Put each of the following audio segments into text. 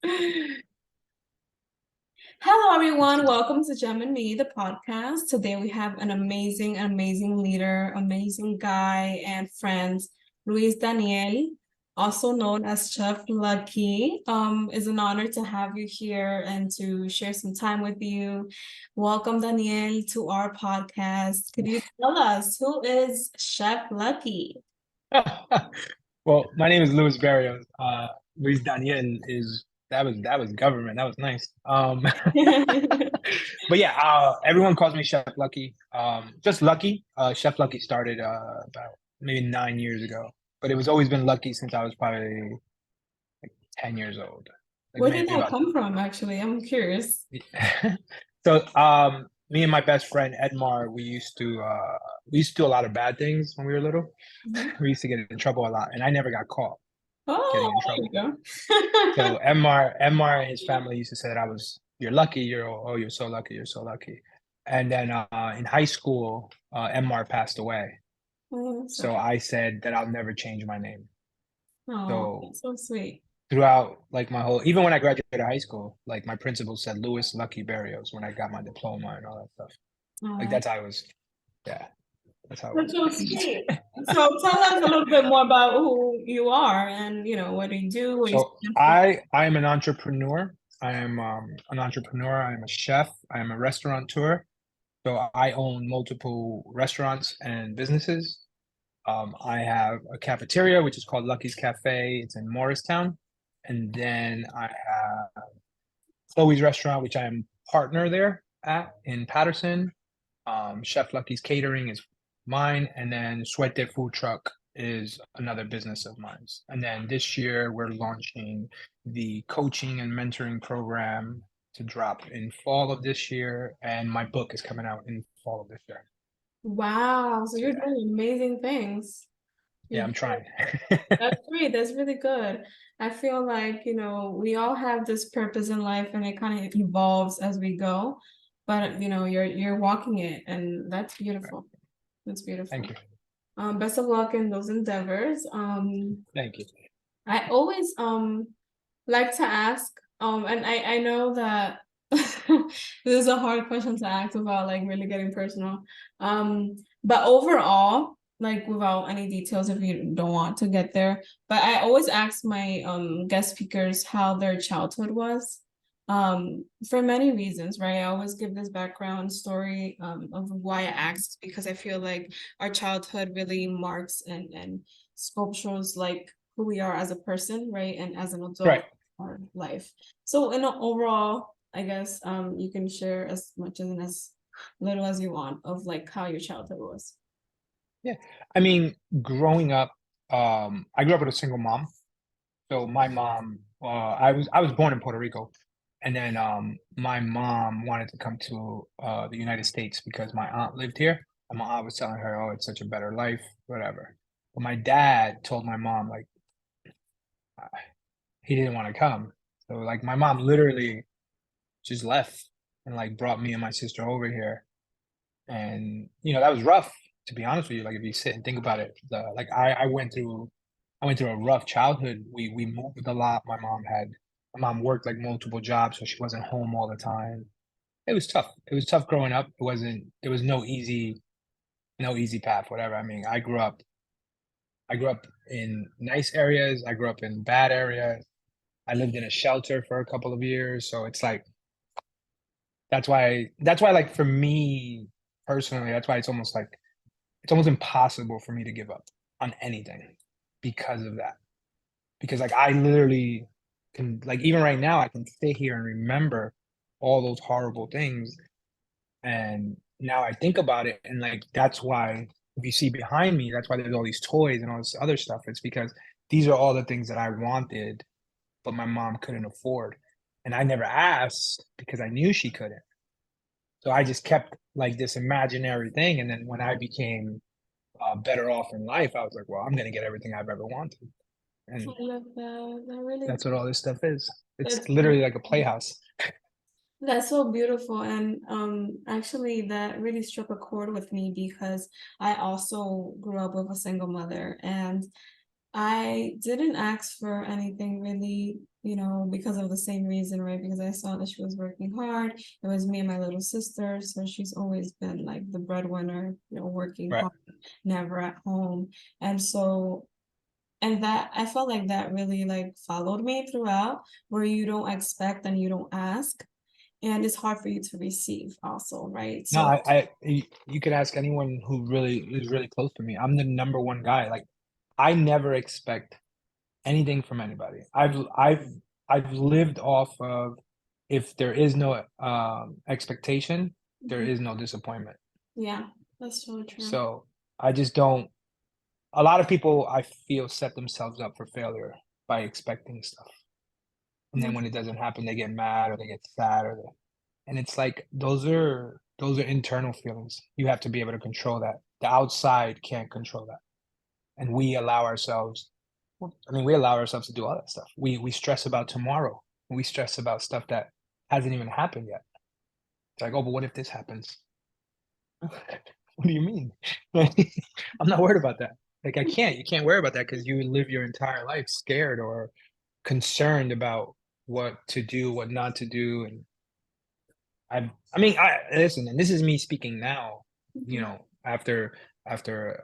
Hello, everyone. Welcome to Geminme, the podcast. Today we have an amazing leader, amazing guy and friend, Luis Daniel, also known as Chef Lucky. It's an honor to have you here and to share some time with you. Welcome, Daniel, to our podcast. Could you tell us who is Chef Lucky? Well, my name is Luis Berrios. Luis Daniel is that was government. That was nice. But yeah, everyone calls me Chef Lucky. Just Lucky. Chef Lucky started about maybe 9 years ago, but it was always been Lucky since I was probably like 10 years old. Like Where did maybe that about. come from, actually? I'm curious. So, me and my best friend Edmar, we used to do a lot of bad things when we were little. Mhm. We used to get in trouble a lot, and I never got caught getting Oh, in there you trouble. go. So Mr. and his family used to say that you're lucky, you're so lucky, you're so lucky. And then in high school, Mr. passed away. Oh, So sorry. I said that I'll never change my name. Oh, So that's so sweet. throughout like even when I graduated high school, like my principal said Louis Lucky Berrios when I got my diploma and all that stuff. Like Oh, that's how I was, yeah, that's how it that's was. so sweet. So tell us a little bit more about who you are and what do you do, what do you So stand for? I am an entrepreneur. I am an entrepreneur. I am a chef. I am a restaurateur. So I own multiple restaurants and businesses. I have a cafeteria, which is called Lucky's Cafe. It's in Morristown. And then I have Chloe's Restaurant, which I am partner there at in Patterson. Chef Lucky's Catering is mine. And then Suete Food Truck is another business of mine. And then this year we're launching the coaching and mentoring program to drop in fall of this year. And my book is coming out in fall of this year. Wow, so So you're yeah, doing amazing things. You're yeah, I'm doing, trying. that's great. That's really good. I feel like, we all have this purpose in life and it kind of evolves as we go. But you're walking it and that's beautiful. That's Thank beautiful. you. Best of luck in those endeavors. Thank you. I always like to ask, and I know that this is a hard question to ask without like really getting personal. But overall, like without any details if you don't want to get there, but I always ask my guest speakers how their childhood was. For many reasons, right? I always give this background story of why I asked because I feel like our childhood really marks and sculptures like who we are as a person, right? And as an Right. adult our life. So in an overall, I guess you can share as much and as little as you want of like how your childhood was. Yeah. I mean, growing up, I grew up with a single mom. So my mom, I was born in Puerto Rico, and then my mom wanted to come to the United States because my aunt lived here. And my aunt was telling her, "Oh, it's such a better life, whatever." But my dad told my mom like uh, he didn't want to come. So like my mom literally just left and like brought me and my sister over here. And that was rough, to be honest with you. Like if you sit and think about it, like I went through a rough childhood. We moved a lot. My mom worked like multiple jobs, so she wasn't home all the time. It was tough. It was tough growing up. There was no easy path, whatever. I mean, I grew up in nice areas. I grew up in bad areas. I lived in a shelter for a couple of years. So it's like that's why like for me personally, that's why it's almost impossible for me to give up on anything because of that. Because like I literally can, like even right now I can sit here and remember all those horrible things, and now I think about it, and like that's why if you see behind me, that's why there's all these toys and all this other stuff. It's because these are all the things that I wanted, but my mom couldn't afford, and I never asked because I knew she couldn't. So I just kept like this imaginary thing, and then when I became better off in life, I was like, well, I'm gonna get everything I've ever wanted. I And love that. That really that's what all this stuff is. It's that's literally like a playhouse. that's so beautiful. And actually that really struck a chord with me because I also grew up with a single mother and I didn't ask for anything really because of the same reason, right? Because I saw that she was working hard. It was me and my little sister, so she's always been like the breadwinner, working Right. hard, never at home. And so, and that I felt like that really like followed me throughout, where you don't expect and you don't ask, and it's hard for you to receive also, right? No, So you could ask anyone who really is really close to me. I'm the number one guy. Like, I never expect anything from anybody. I've lived off of, if there is no expectation, there mhm, is no disappointment. yeah, that's so true. So I just don't. A lot of people, I feel, set themselves up for failure by expecting stuff, and then when it doesn't happen, they get mad or they get sad and it's like those are internal feelings. You have to be able to control that. The outside can't control that, and we allow ourselves. I mean, we allow ourselves to do all that stuff. We stress about tomorrow. We stress about stuff that hasn't even happened yet. It's like, oh, but what if this happens? What do you mean? I'm not worried about that. Like, I can't. You can't worry about that because you live your entire life scared or concerned about what to do, what not to do, and I mean, I listen, and this is me speaking now, Mhm. after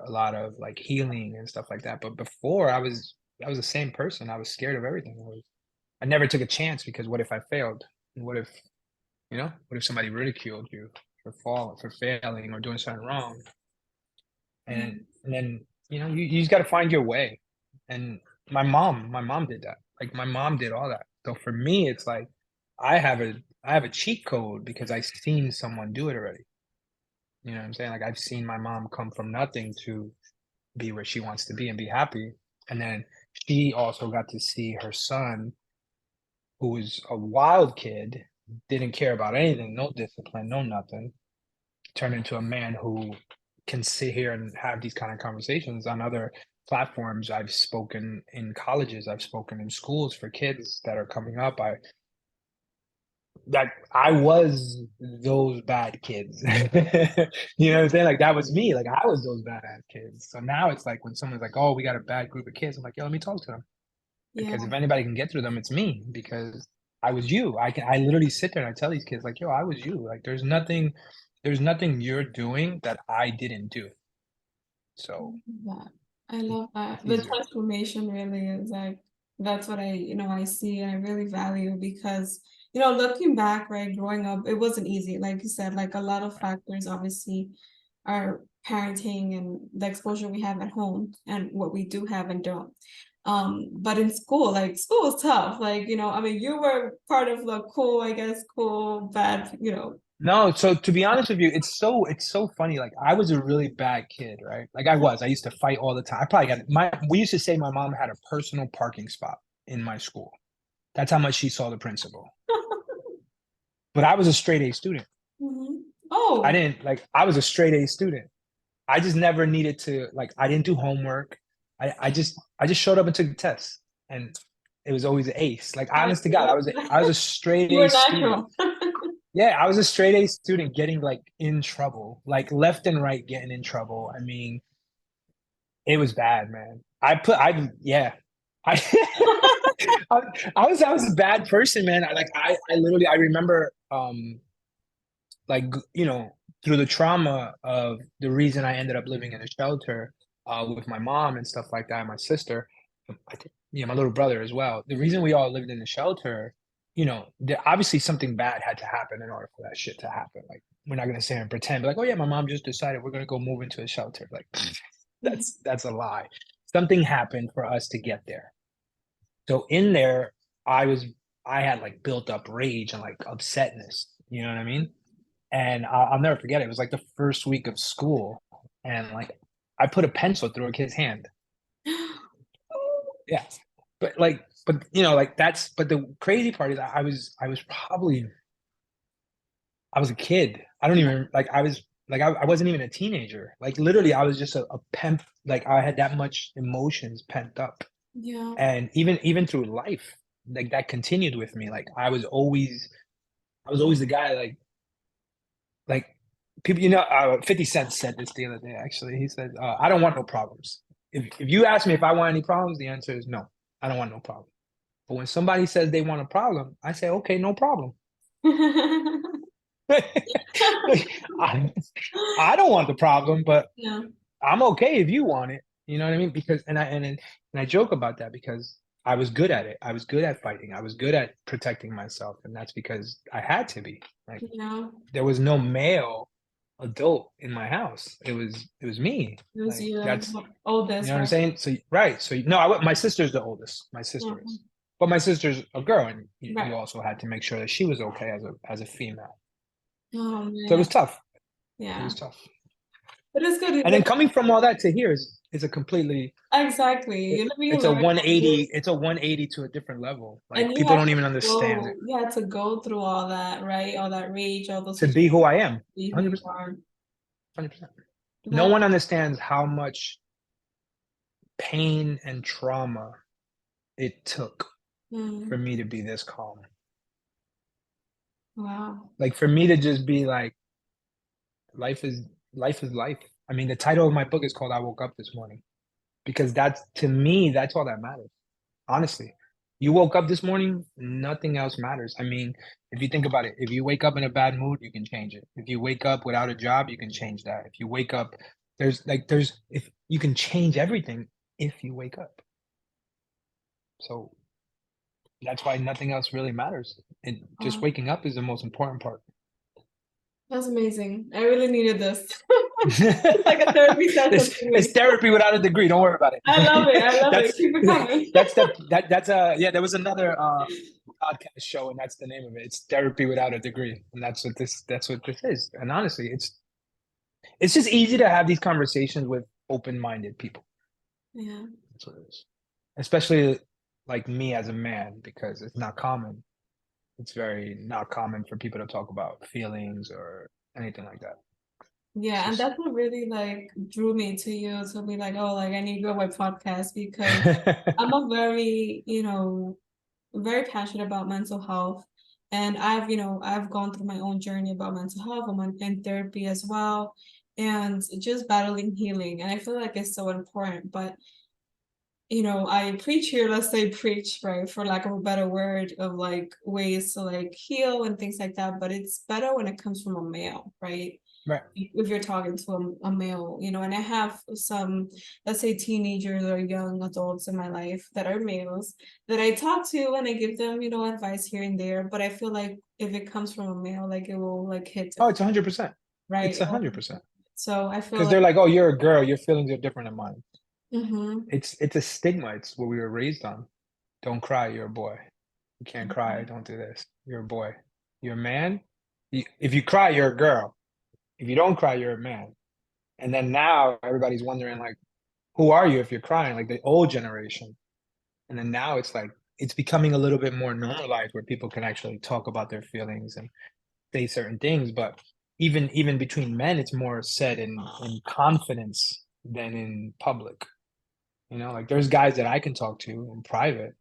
a lot of like healing and stuff like that. But before, I was the same person. I was scared of everything. I never took a chance because what if I failed? And what if somebody ridiculed you for failing or doing something wrong? Yeah. And then you just got to find your way. And my mom did that. Like, my mom did all that. So for me, it's like I have a cheat code because I've seen someone do it already. You know what I'm saying? Like, I've seen my mom come from nothing to be where she wants to be and be happy. And then she also got to see her son, who was a wild kid, didn't care about anything, no discipline, no nothing, turn into a man who can sit here and have these kind of conversations on other platforms. I've spoken in colleges, I've spoken in schools for kids that are coming up. I was those bad kids. You know what I'm saying? Like, that was me. Like, I was those badass kids. So now it's like when someone's like, "Oh, we got a bad group of kids," I'm like, "Yo, let me talk to them." Yeah. Because if anybody can get through them, it's me. Because I was you. I literally sit there and I tell these kids like, "Yo, I was you." Like, there's nothing you're doing that I didn't do. So That. I love that. it's The easier. transformation really is like that's what I see and I really value because, looking back, right, growing up, it wasn't easy. Like you said, like a lot of factors obviously are parenting and the exposure we have at home and what we do have and don't. But in school, like school was tough. Like, I mean, you were part of the cool, I guess, cool, bad, No, so to be honest with you, it's so funny. Like, I was a really bad kid, right? Like, I was. I used to fight all the time. I probably got my. We used to say my mom had a personal parking spot in my school. That's how much she saw the principal. But I was a straight A student. Mhm. I Oh, didn't like. I was a straight A student. I just never needed to like. I didn't do homework. I just showed up and took the test, and it was always an ace. Like, I honest to God, I was a straight you A were student. natural. Yeah, I was a straight A student getting like in trouble, like left and right getting in trouble. I mean, it was bad, man. Yeah. I, I, I was a bad person, man. I literally, I remember, like, through the trauma of the reason I ended up living in a shelter, with my mom and stuff like that, my sister, I think, my little brother as well. The reason we all lived in the shelter, obviously something bad had to happen in order for that shit to happen. Like, we're not gonna sit here and pretend like, oh yeah, my mom just decided we're gonna go move into a shelter. Like, that's a lie. Something happened for us to get there. So in there, I was I had like built up rage and like upsetness. You know what I mean? And I'll never forget it. It was like the first week of school, and like I put a pencil through a kid's hand. Yeah, but that's. But the crazy part is I was probably I was a kid. I don't even like I wasn't even a teenager. Like, literally, I was just a pent. Like, I had that much emotions pent up, Yeah. and even through life, like, that continued with me. Like, I was always the guy, like people, 50 Cent said this the other day, actually. He said, I don't want no problems. If you ask me if I want any problems, the answer is no. I don't want no problem. But when somebody says they want a problem, I say, okay, no problem. I, I don't want the problem, but Yeah. I'm okay if you want it. You know what I mean? Because and I joke about that because I was good at it. I was good at fighting. I was good at protecting myself, and that's because I had to be. Like Yeah. there was no male adult in my house. It was me. It was Like you, that's you oldest, know what I'm right? saying. So right. So no, my sister's the oldest. My Yeah. sister is, but my sister's a girl, and you Right. also had to make sure that she was okay as a female. Oh So it man. was tough. It Yeah. was tough. But it's good. And then coming from all that to here is a completely Exactly. You're living it's a a very 180 it's a 180 to a differerent level. and Like people don't even understand it. you had to go through all that, right? All that rage, all those To be who I am, be who you 100%. are. 100%. No That one understands how much pain and trauma it took for mm, me to be this calm. wow. Like for me to just be like life is life is life. I mean, the title of my book is called I Woke Up This Morning because that's to me that's all that matters. Honestly, you woke up this morning, nothing else matters. I mean, if you think about it, if you wake up in a bad mood, you can change it. If you wake up without a job, you can change that. If you wake up, if you can change everything if you wake up. So that's why nothing else really matters. And just Wow. waking up is the most important part. That's amazing. I really needed this. It's like a therapy session for It's me. therapy without a degree. Don't worry about I love it. I it. love it. Keep it coming. That's a yeah. There was another podcast show, and that's the name of it. It's therapy without a degree, and that's what this is. And honestly, it's just easy to have these conversations with open-minded people. Yeah. That's what it is. Especially like me as a man, because it's not common. It's very not common for people to talk about feelings or anything like that. It's Yeah, and just that's what really like drew me to you to be like, oh, like I need to go my podcast because I'm a very, very passionate about mental health. And I've gone through my own journey about mental health. in therapy as well, and just battling healing. And I feel like it's so important. But I preach here, let's say preach, right, for lack of a better word, of like ways to like heal and things like that. But it's better when it comes from a male, right? right. If you're talking to a male, and I have some, let's say teenagers or young adults in my life that are males that I talk to and I give them, advice here and there. But I feel like if it comes from a male, like it will like hit Oh, different, it's 100%. It's right? 100%. So I feel Because like, they're like, oh, you're a girl. Your feelings are different than mine. mm-hmm, It's a stigma. It's what we were raised on. Don't cry. You're a boy. You can't cry. Don't do this. You're a boy. You're a man. If you cry, you're a girl. If you don't cry, you're a man. And then now everybody's wondering like, who are you if you're crying? Like the old generation. And then now it's like it's becoming a little bit more normalized where people can actually talk about their feelings and say certain things. But even between men, it's more said in confidence than in public. Like there's guys that I can talk to in private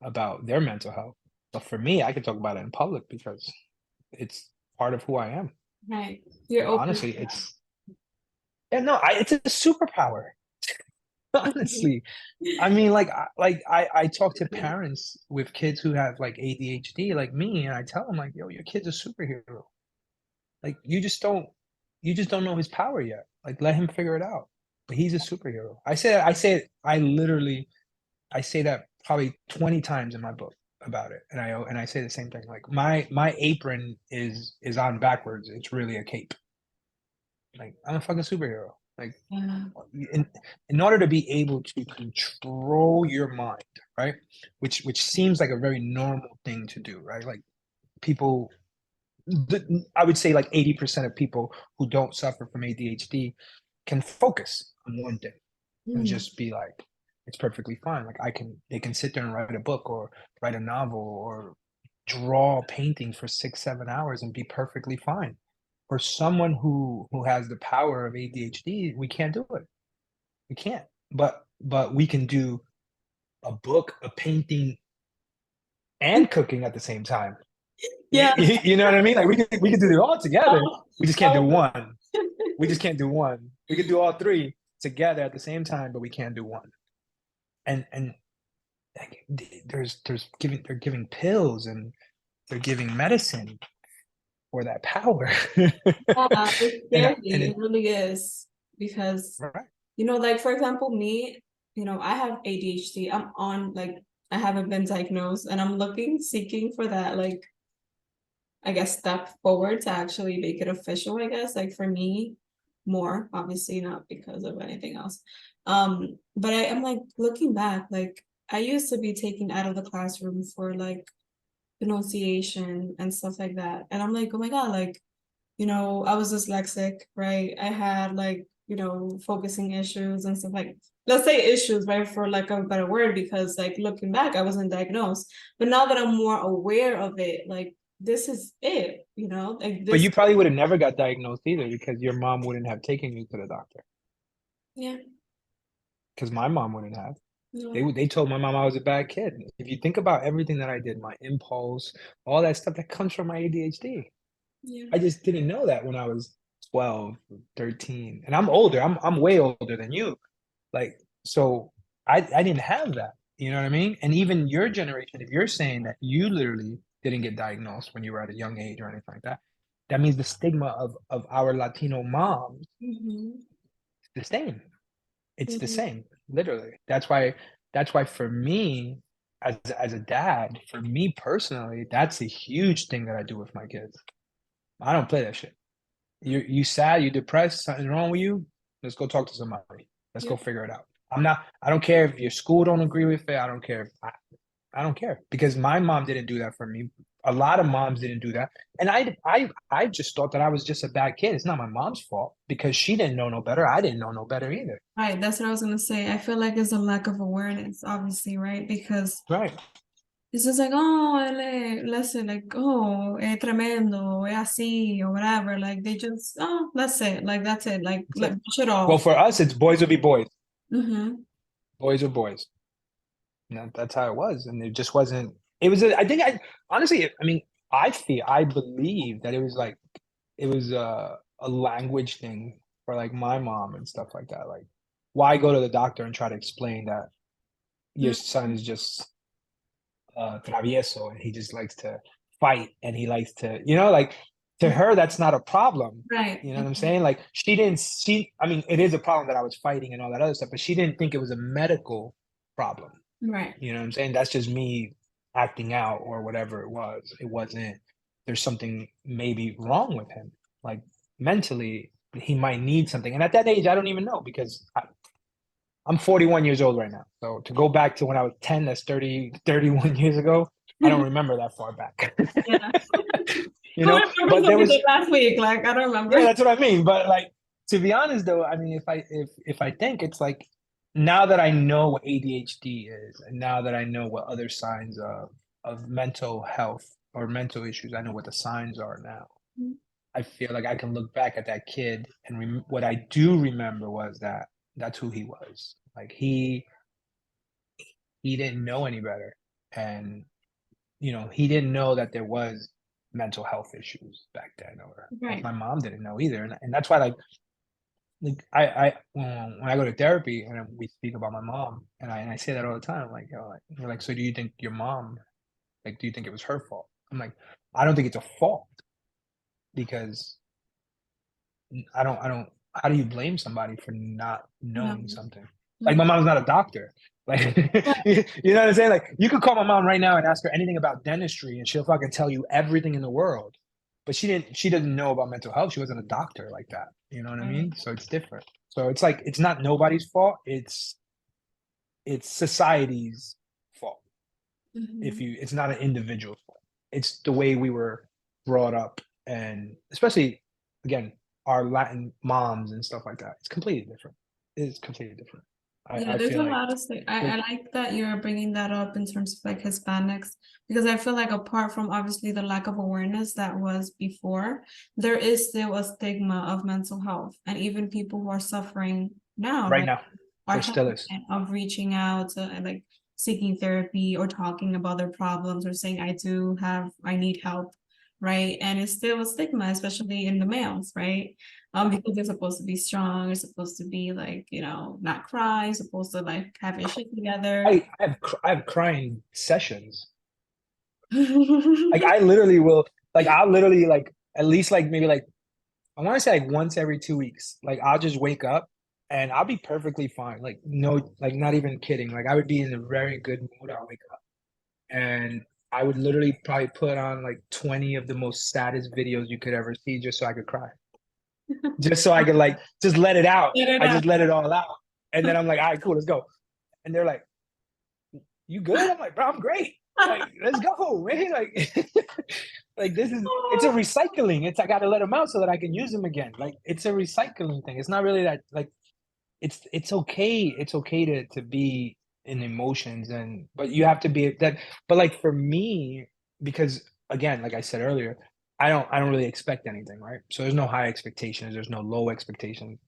about their mental health. But for me, I can talk about it in public because it's part of who I am. right, you're Like open. honestly, yeah, no, it's a superpower. Honestly, I mean, I talk to parents with kids who have like ADHD, like me, and I tell them like, yo, your kid's a superhero. Like you just don't know his power yet. Like let him figure it out. But he's a superhero. I say that probably 20 times in my book about it. And I say the same thing. Like my apron is on backwards. It's really a cape. Like I'm a fucking superhero. Like Yeah. in order to be able to control your mind, right? Which seems like a very normal thing to do, right? Like people I would say like 80% of people who don't suffer from ADHD can focus on one thing and Mm. just be like, it's perfectly fine. Like they can sit there and write a book or write a novel or draw a painting for 6, 7 hours and be perfectly fine. For someone who has the power of ADHD, we can't do it. We can't. But we can do a book, a painting, and cooking at the same time. Yeah. You know what I mean? Like we could do it all together. Oh, We just can't do oh, one. We just can't do one. We could do all three together at the same time, but we can't do one. And like, they're giving pills and they're giving medicine for that power. Yeah, it's And scary. It it, really is. Because, right. like for example, me, I have ADHD. I'm on like I haven't been diagnosed and I'm seeking for that like I guess step forward to actually make it official, I guess, like for me, more obviously not because of anything else. But I am like looking back, like I used to be taken out of the classroom for like pronunciation and stuff like that. And I'm like, oh my God, like, I was dyslexic, right? I had like, focusing issues and stuff like let's say issues, right, for like a better word, because like looking back, I wasn't diagnosed. But now that I'm more aware of it, like this is it, like But this, you probably would have never got diagnosed either because your mom wouldn't have taken you to the doctor. yeah, Because my mom wouldn't have. no, They told my mom I was a bad kid. If you think about everything that I did, my impulse, all that stuff that comes from my ADHD. yeah, I just didn't know that when I was 12, 13. And I'm older. I'm way older than you. Like, so I didn't have that. You know what I mean? And even your generation, if you're saying that you literally didn't get diagnosed when you were at a young age or anything like that, that means the stigma of our Latino moms mm-hmm. is the same. It's the Mm-hmm. same, literally. That's why for me, as a dad, for me personally, that's a huge thing that I do with my kids. I don't play that shit. You sad, you depressed, something wrong with you, let's go talk to somebody. Let's go Yep. figure it out. I don't care if your school don't agree with it. I don't care if I don't care because my mom didn't do that for me. A lot of moms didn't do that. And I just thought that I was just a bad kid. It's not my mom's fault because she didn't know no better. I didn't know no better either. Right, that's what I was gonna say. I feel like it's a lack of awareness, obviously, right? Because Right. it's just like, oh, let's say like, oh, tremendo, así, or whatever. Like they just, oh, that's it. Like that's it. Like That's let it. push it Well, off. for us, it's boys will be boys. Mm-hmm. Boys are boys. That's how it was. And it just wasn't, it was, I think honestly, I mean, I believe that it was like, it was a language thing for like my mom and stuff like that. Like, why go to the doctor and try to explain that your son is just travieso and he just likes to fight and he likes to, like to her, that's not a problem. Right. You know what I'm saying? Like I mean, it is a problem that I was fighting and all that other stuff, but she didn't think it was a medical problem. Right. You know what I'm saying? That's just me acting out or whatever it was. It wasn't, there's something maybe wrong with him. Like mentally, he might need something. And at that age, I don't even know because I'm 41 years old right now. So to go back to when I was 10, that's 31 years ago. I don't remember that far back. Yeah. you Who know, remembers but what there we was, did last week? Like I don't yeah, remember. that's what I mean. But like, to be honest though, I mean, if I think it's like now that I know what ADHD is, and now that I know what other signs of mental health or mental issues, I know what the signs are now. I feel like I can look back at that kid and what I do remember was that that's who he was. Like he didn't know any better, and he didn't know that there was mental health issues back then, or like Right. my mom didn't know either, and that's why like I when I go to therapy and we speak about my mom, and I say that all the time, like, like we're like, so do you think your mom, like, do you think it was her fault? I'm like, I don't think it's a fault because I don't how do you blame somebody for not No. knowing something? Like No. my mom's not a doctor. Like you know what I'm saying? Like you could call my mom right now and ask her anything about dentistry and she'll fucking tell you everything in the world. But she doesn't know about mental health. She wasn't a doctor like that. You know what I Right. mean? So it's different. So it's like it's not nobody's fault. It's society's fault. Mm-hmm. It's not an individual's fault. It's the way we were brought up, and especially again our Latin moms and stuff like that. It's completely different. It's completely different. Yeah, I there's feel a like lot of things. I like like that you're bringing that up in terms of like Hispanics, because I feel like apart from obviously the lack of awareness that was before, there is still a stigma of mental health, and even people who are suffering now, right right, now are there still is. hesitant of reaching out to and like seeking therapy or talking about their problems or saying I need help. right? And it's still a stigma, especially in the males, right? Because they're supposed to be strong, they're supposed to be like, not cry, supposed to like have your shit together. I have crying sessions. Like I literally will like I'll literally like at least like maybe like I want to say like once every 2 weeks. Like I'll just wake up and I'll be perfectly fine. Like no, like not even kidding. Like I would be in a very good mood. I'll wake up and I would literally probably put on like 20 of the most saddest videos you could ever see just so I could cry. Just so I could like just let it out. Get it I out. just let it all out. And then I'm like, all right, cool, let's go. And they're like, you good? I'm like, bro, I'm great. Like, let's go, man. Like, like this is it's a recycling. It's I gotta let them out so that I can use them again. Like it's a recycling thing. It's not really that like it's okay. It's okay to be in emotions and but you have to be that but like for me, because again, like I said earlier, I don't really expect anything, right? So there's no high expectations, there's no low expectations.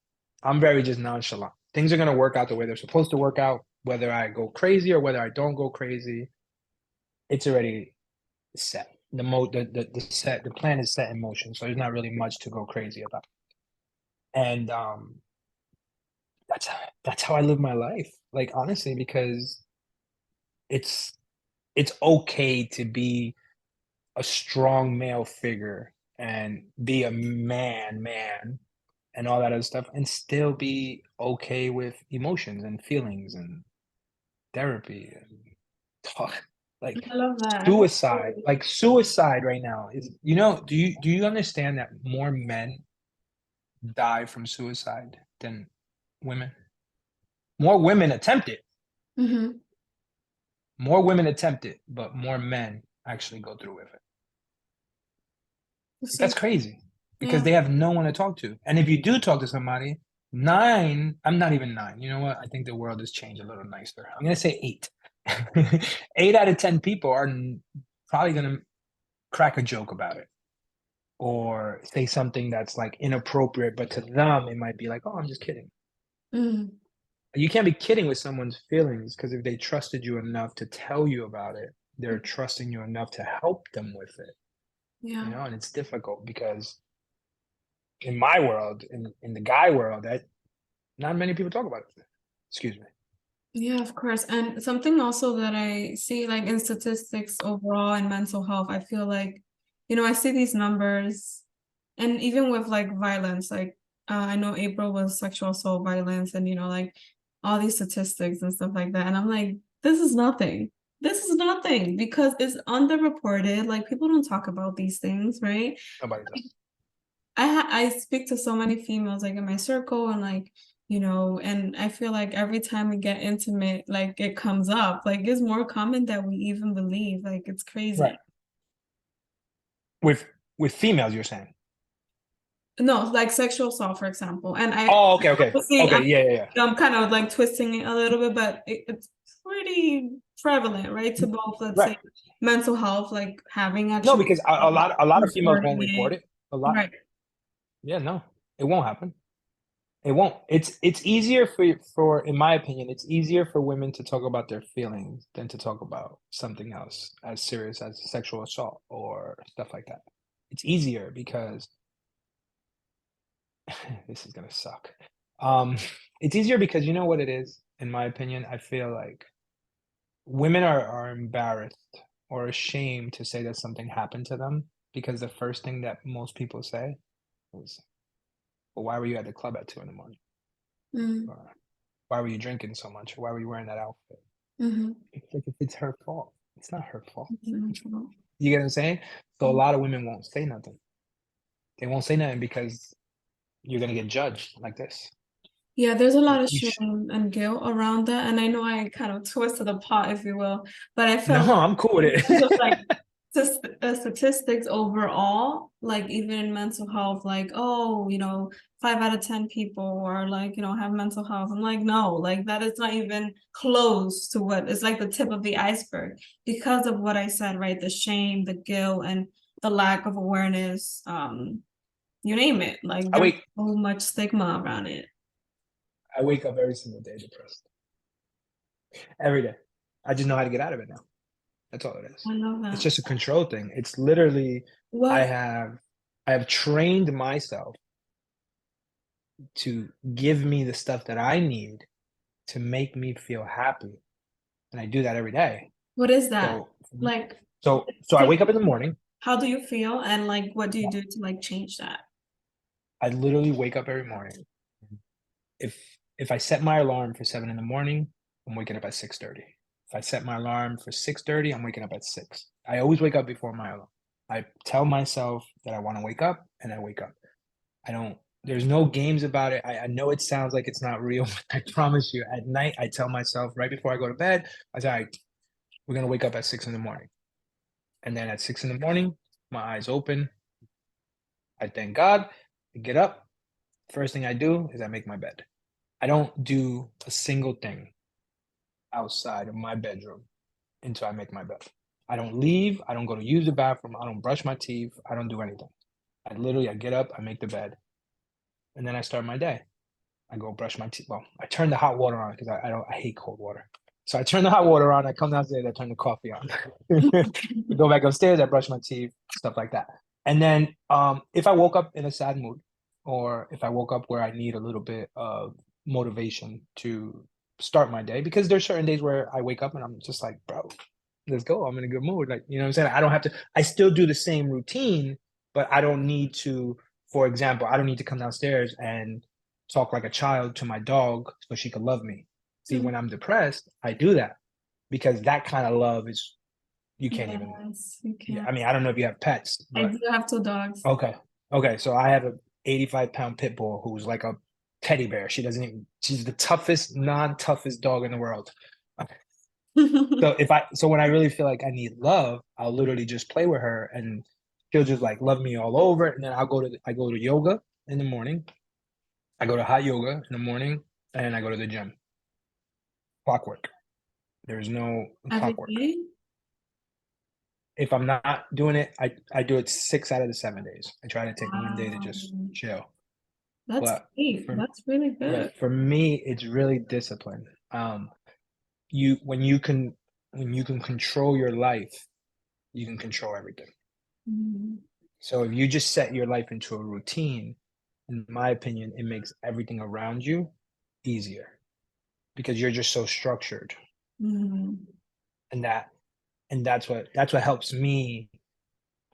I'm very just nonchalant. Things are gonna work out the way they're supposed to work out, whether I go crazy or whether I don't go crazy. It's already set. The plan is set in motion, so there's not really much to go crazy about. And that's that's how I live my life. Like honestly, because it's it's okay to be a strong male figure and be a man and all that other stuff and still be okay with emotions and feelings and therapy and talk like I love that. I love suicide right now is do you understand that more men die from suicide than women? More women attempt it. Mhm. More women attempt it, but more men actually go through with it. It's so That's crazy because yeah. they have no one to talk to. And if you do talk to somebody, nine, I'm not even nine. You know what? I think the world has changed a little nicer. I'm going to say eight. 8 out of 10 people are probably going to crack a joke about it or say something that's like inappropriate, but to them, it might be like, oh, I'm just kidding. Mhm. You can't be kidding with someone's feelings because if they trusted you enough to tell you about it, they're trusting you enough to help them with it, Yeah. and it's difficult because in my world, in the guy world, that not many people talk about it. Excuse me. Yeah, of course. And something also that I see like in statistics overall in mental health, I feel like, I see these numbers and even with like violence, like I know April was sexual assault violence and like all these statistics and stuff like that. And I'm like, this is nothing. This is nothing because it's underreported. Like people don't talk about these things, right? Nobody does. I speak to so many females like in my circle and like and I feel like every time we get intimate like it comes up like it's more common than we even believe like it's Right. crazy. With females, you're saying. No, like sexual assault for example, and I Oh, okay, okay, obviously okay. I'm, Yeah, yeah, yeah. I'm kind of like twisting it a little bit but it's pretty prevalent, right, to both, let's Right. say, mental health, like having No, actually because a lot of females won't reporting report it, it. A lot. right. Yeah, no, it won't happen. It won't. It's easier for in my opinion, it's easier for women to talk about their feelings than to talk about something else as serious as sexual assault or stuff like that. It's easier because this is gonna suck. Um, it's easier because you know what it is, in my opinion, I feel like women are embarrassed or ashamed to say that something happened to them because the first thing that most people say is, "Well, why were you at the club at 2 in the morning?" Mm, Or why were you drinking so much? Or why were you wearing that outfit? mm-hmm. It's like if it's her fault. It's not her fault. Mm-hmm. You get what I'm saying? So a lot of women won't say nothing. They won't say nothing because you're gonna get judged like this. Yeah, there's a lot of You shame and guilt around that. And I know I kind of twisted the pot, if you will, but I No, felt like I'm cool with in terms of like it. statistics overall, like even in mental health, like, oh, 5 out of 10 people are like, have mental health. I'm like, no, like that is not even close to what it's like the tip of the iceberg because of what I said, right? The shame, the guilt, and the lack of awareness. You name it. Like I there's wake so much stigma around it. I wake up every single day depressed. Every day. I just know how to get out of it now. That's all it is. I love It's that. just a control thing. It's literally I What have I have trained myself to give me the stuff that I need to make me feel happy. And I do that every day. what is that? So Like, so I wake up in the morning. how do you feel and like what do you do to like change that? I literally wake up every morning. If I set my alarm for 7 in the morning, I'm waking up at 6:30. If I set my alarm for 6:30, I'm waking up at 6. I always wake up before my alarm. I tell myself that I want to wake up and I wake up. I don't there's no games about it. I know it sounds like it's not real, but I promise you, at night I tell myself right before I go to bed, I say, all right, we're gonna wake up at 6 in the morning. And then at 6 in the morning, my eyes open. I thank God. I get up. First thing I do is I make my bed. I don't do a single thing outside of my bedroom until I make my bed. I don't leave. I don't go to use the bathroom. I don't brush my teeth. I don't do anything. I get up, I make the bed, and then I start my day. I go brush my teeth. Well, I turn the hot water on because I hate cold water. So I turn the hot water on. I come downstairs. I turn the coffee on. I go back upstairs. I brush my teeth, stuff like that. And then if I woke up in a sad mood, or if I woke up where I need a little bit of motivation to start my day, because there's certain days where I wake up and I'm just like, bro, let's go. I'm in a good mood. Like, you know what I'm saying? I don't have to, I still do the same routine, but I don't need to, for example, I don't need to come downstairs and talk like a child to my dog so she could love me. See, when I'm depressed, I do that because that kind of love is, you can't even, Yes, you yeah, can. I mean, I don't know if you have pets, I but do have two dogs. okay. Okay. So I have a 85-pound pit bull who's like a teddy bear. She doesn't even, she's the toughest, non-toughest dog in the world. So when I really feel like I need love, I'll literally just play with her and she'll just like love me all over. And then I go to yoga in the morning. I go to hot yoga in the morning and I go to the gym. Clockwork. There's no Every clockwork. day? If I'm not doing it, I do it 6 out of the 7 days. I try to take one day to Wow. just chill. That's But great. for That's really yeah, good. for me, it's really discipline. You when you can control your life, you can control everything. Mhm. So if you just set your life into a routine, in my opinion, it makes everything around you easier because you're just so structured. Mhm. And that's what helps me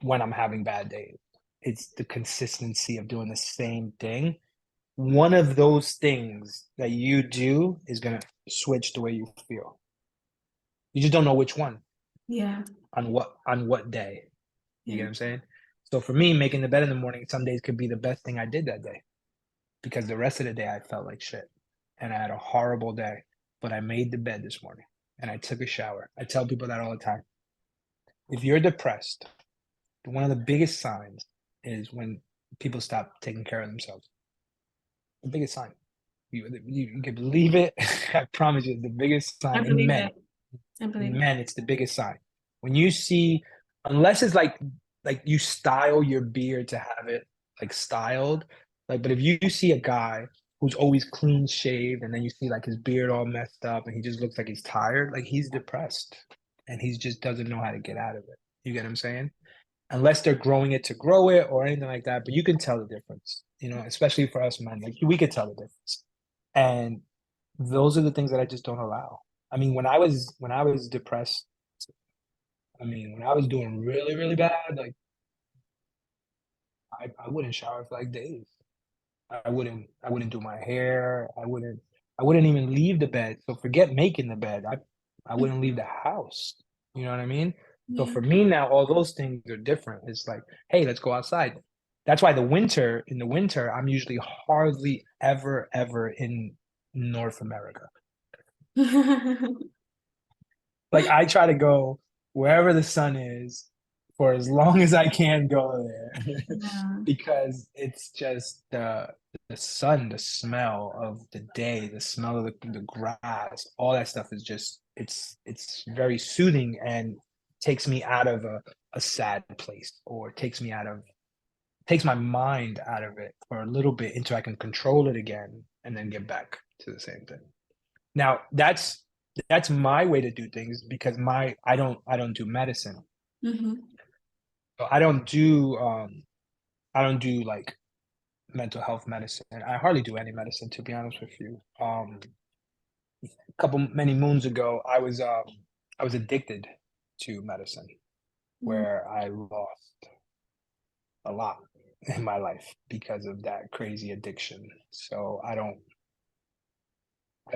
when I'm having bad days. It's the consistency of doing the same thing. One of those things that you do is gonna switch the way you feel. You just don't know which one Yeah. on what day. You get Yeah. what I'm saying? So for me, making the bed in the morning some days could be the best thing I did that day because the rest of the day I felt like shit and I had a horrible day. But I made the bed this morning and I took a shower. I tell people that all the time. If you're depressed, one of the biggest signs is when people stop taking care of themselves. The biggest sign. You can believe it. I promise you, it's the biggest I sign in believe men. it. I believe In it. men, it's the biggest sign. When you see, unless it's like you style your beard to have it like styled, like, but if you see a guy who's always clean shaved and then you see like his beard all messed up and he just looks like he's tired, like he's depressed and he just doesn't know how to get out of it. You get what I'm saying? Unless they're growing it to grow it or anything like that. But you can tell the difference, you know, especially for us men. Like we could tell the difference. And those are the things that I just don't allow. I mean, when I was depressed, I mean, when I was doing really, really bad, like I wouldn't shower for like days. I wouldn't do my hair. I wouldn't even leave the bed. So forget making the bed. I wouldn't leave the house. You know what I mean? So Yeah. for me now, all those things are different. It's like, hey, let's go outside. That's why in the winter, I'm usually hardly ever in North America. Like I try to go wherever the sun is for as long as I can go there Yeah. because it's just the sun, the smell of the day, the smell of the grass, all that stuff is just it's very soothing and takes me out of a sad place or takes my mind out of it for a little bit until I can control it again and then get back to the same thing. Now that's my way to do things because I don't do medicine. Mm-hmm. So I don't do like mental health medicine. I hardly do any medicine, to be honest with you. A couple many moons ago, I was addicted to medicine where I lost a lot in my life because of that crazy addiction. So I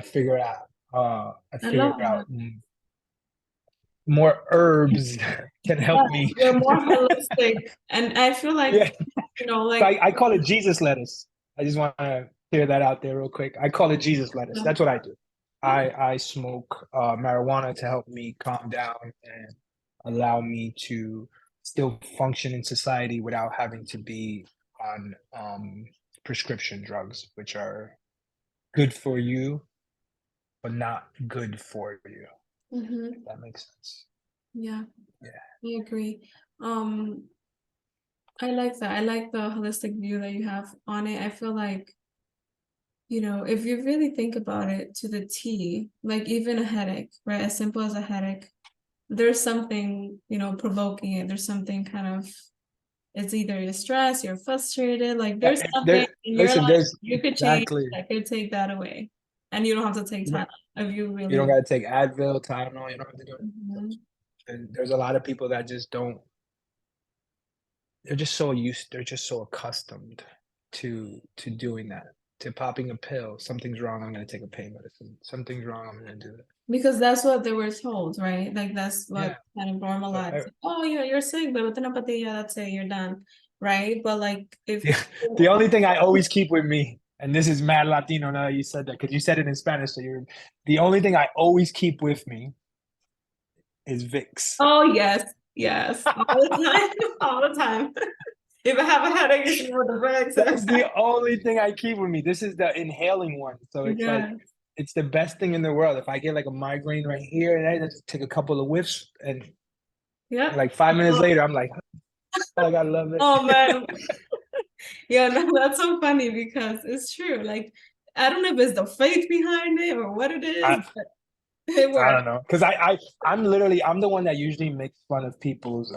figured out I I love figured that. out more herbs can help Yes, me. you're more holistic, and I feel like, Yeah. So like, I call it Jesus lettuce. I just want to clear that out there real quick. I call it Jesus lettuce. That's what I do. I smoke marijuana to help me calm down and allow me to still function in society without having to be on prescription drugs, which are good for you, but not good for you. mm-hmm. If that makes sense. Yeah, Yeah. I agree. Um, I like that. I like the holistic view that you have on it. I feel like, if you really think about it to the T, like even a headache, right? As simple as a headache, there's something, provoking it. There's something kind of, it's either you're stressed, you're frustrated, like there's something in your Listen, life there's you could change exactly. that could take that away. And you don't have to take You time don't, if you you really don't want. got to take Advil, Tylenol. You don't have to do it. Mhm. And there's a lot of people that just don't. They're just so used. They're just so accustomed to doing that. To popping a pill. Something's wrong. I'm going to take a pain medicine. Something's wrong. I'm going to do it. Because that's what they were told, right? Like that's what Yeah. kind of But normalized. Oh, you're sick, but within a patilla, that's it, you're done, right? But like if the only thing I always keep with me, and this is mad Latino now that you said that because you said it in Spanish, so you're the only thing I always keep with me is Vicks. oh yes, yes, all the time, all the time. If I have a headache, you should go to the That's Rex. the only thing I keep with me. This is the inhaling one, so it's like Yeah, it's the best thing in the world. If I get like a migraine right here, and I just take a couple of whiffs, and yep. like 5 minutes later, I'm like, oh, I gotta love Oh it. man, yeah, no, that's so funny because it's true. Like, I don't know if it's the faith behind it or what it is, I, but it I works. don't know because I'm the one that usually makes fun of people's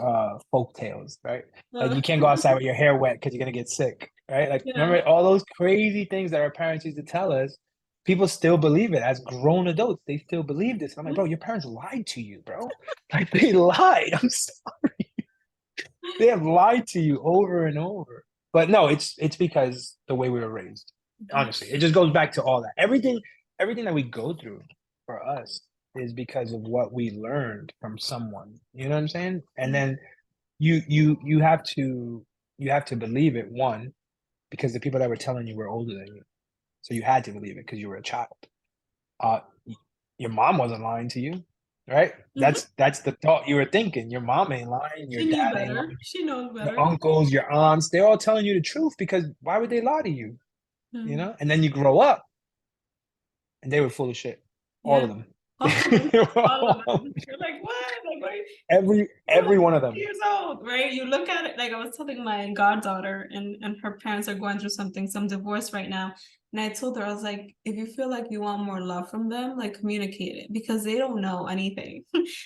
folk tales, right? Like Uh, you can't go outside with your hair wet because you're gonna get sick, right? Like yeah. remember all those crazy things that our parents used to tell us. People still believe it as grown adults. They still believe this. I'm like, bro, your parents lied to you, bro. Like they lied. I'm sorry. They have lied to you over and over. But no, it's because the way we were raised. Honestly, it just goes back to all that. Everything that we go through for us is because of what we learned from someone. You know what I'm saying? And then you have to believe it, one, because the people that were telling you were older than you. So you had to believe it because you were a child. Uh your mom wasn't lying to you, right? Mhm. That's the thought you were thinking. Your mom ain't lying, your She knew dad ain't better. lying, She knows your better. uncles, your aunts, they're all telling you the truth because why would they lie to you? You Mm. know? And then you grow up and they were full of shit. All Yeah, of them. all of them. All of them. You're like, what? Like, what are you? You're Every like one of 50 them. years old, right? You look at it like I was telling my goddaughter, and her parents are going through something, some divorce right now. And I told her, I was like, if you feel like you want more love from them, like communicate it because they don't know anything.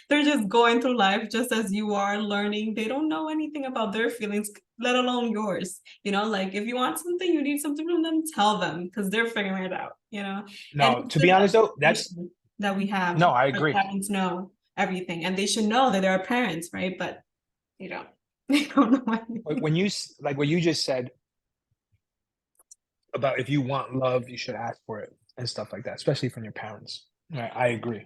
They're just going through life just as you are learning. They don't know anything about their feelings, let alone yours. Like if you want something, you need something from them, tell them because they're figuring it out. And No, it's to the be honest though, that's best that we have. no, I Our agree. parents know everything, and they should know that they're parents, right? But they don't. They don't know anything. When like what you just said about if you want love, you should ask for it and stuff like that, especially from your parents. Right, I agree.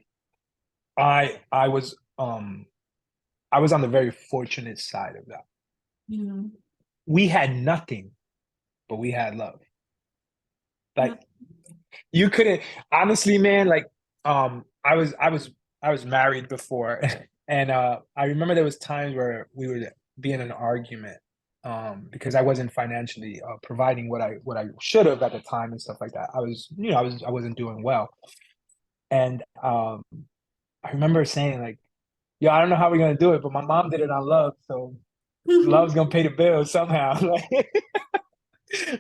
I was I was on the very fortunate side of that. You We had nothing, but we had love. know, Like you couldn't honestly, man, like I was married before and I remember there was times where we would be in an argument because I wasn't financially providing what I should have at the time and stuff like that. I wasn't doing well. And I remember saying like, yo, I don't know how we're gonna do it, but my mom did it on love, so love's gonna pay the bill somehow. Like